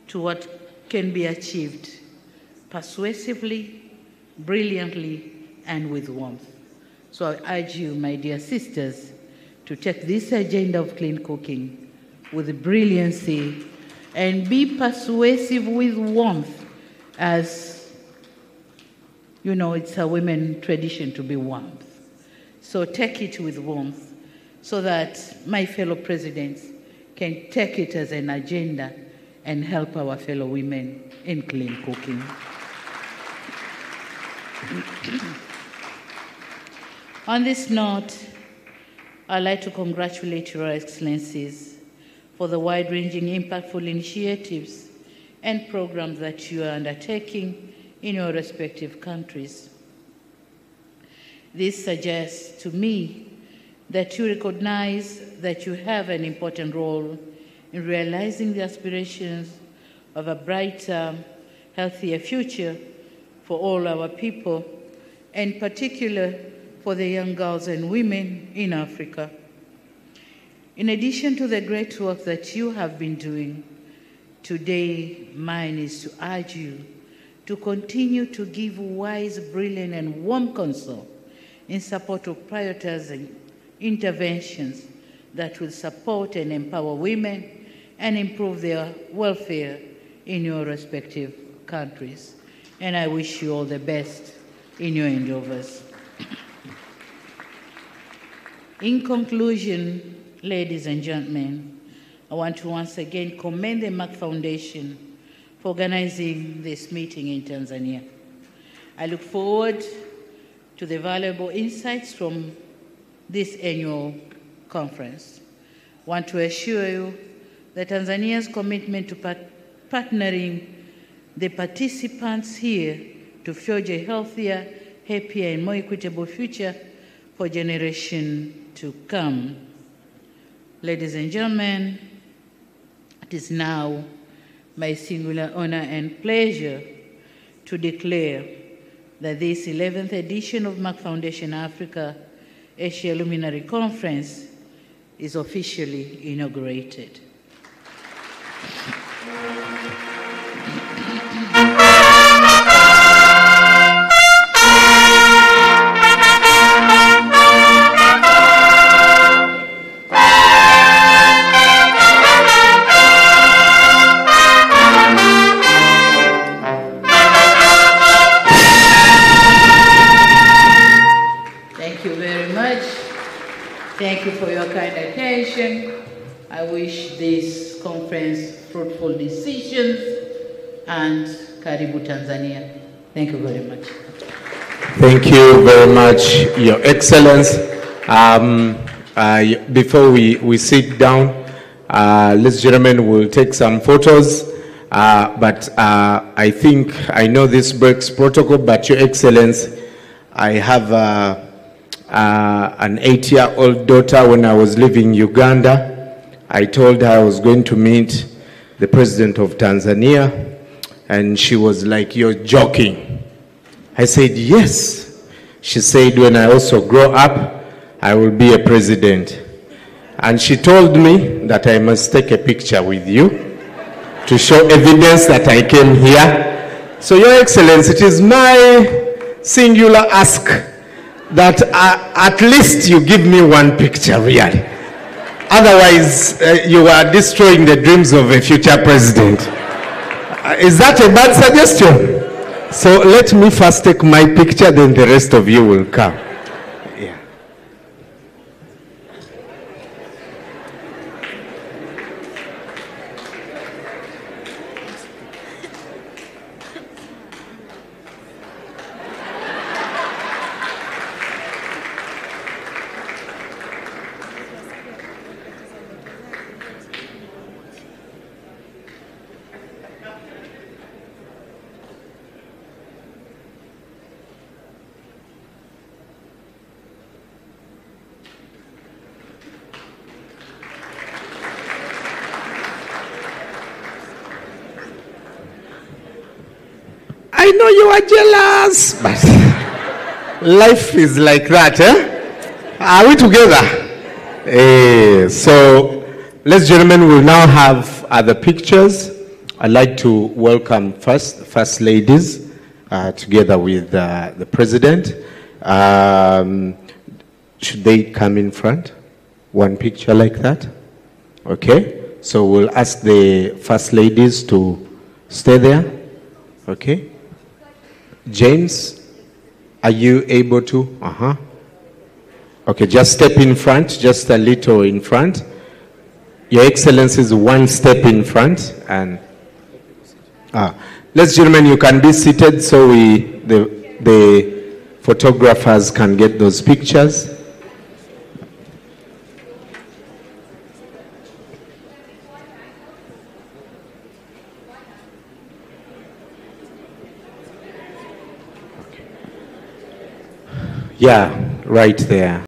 to what can be achieved persuasively, brilliantly, and with warmth. So I urge you, my dear sisters, to take this agenda of clean cooking with brilliancy and be persuasive with warmth, as you know, it's a women tradition to be warmth. So take it with warmth so that my fellow presidents can take it as an agenda and help our fellow women in clean cooking. On this note, I'd like to congratulate Your Excellencies for the wide-ranging, impactful initiatives and programs that you are undertaking in your respective countries. This suggests to me that you recognize that you have an important role in realizing the aspirations of a brighter, healthier future for all our people, and particularly for the young girls and women in Africa. In addition to the great work that you have been doing, today mine is to urge you to continue to give wise, brilliant, and warm counsel in support of prioritizing interventions that will support and empower women and improve their welfare in your respective countries. And I wish you all the best in your endeavors. In conclusion, ladies and gentlemen, I want to once again commend the Merck Foundation for organizing this meeting in Tanzania. I look forward to the valuable insights from this annual conference. I want to assure you that Tanzania's commitment to partnering the participants here to forge a healthier, happier, and more equitable future for generations to come. Ladies and gentlemen, it is now my singular honor and pleasure to declare that this 11th edition of Merck Foundation Africa Asia Luminary Conference is officially inaugurated. Thank you for your kind attention. I wish this conference fruitful decisions, and Karibu Tanzania. Thank you very much. Thank you very much, Your Excellence. Before we sit down, ladies and gentlemen, we'll take some photos. But I think I know this breaks protocol, but Your Excellence, I have an 8-year-old daughter. When I was living in Uganda, I told her I was going to meet the president of Tanzania, and she was like, "You're joking." I said, "Yes." She said, "When I also grow up, I will be a president." And she told me that I must take a picture with you to show evidence that I came here. So, Your Excellency, it is my singular ask that at least you give me one picture, really. Otherwise, you are destroying the dreams of a future president. Is that a bad suggestion? So let me first take my picture, then the rest of you will come. Yeah. I know you are jealous, but life is like that, eh? Are we together? So, ladies and gentlemen, we'll now have other pictures. I'd like to welcome first ladies, together with the president. Should they come in front? One picture like that? Okay. So we'll ask the first ladies to stay there. Okay. James, are you able to? Okay, just step in front, just a little in front. Your Excellency is one step in front. And ladies and gentlemen, you can be seated so the photographers can get those pictures. Yeah, right there.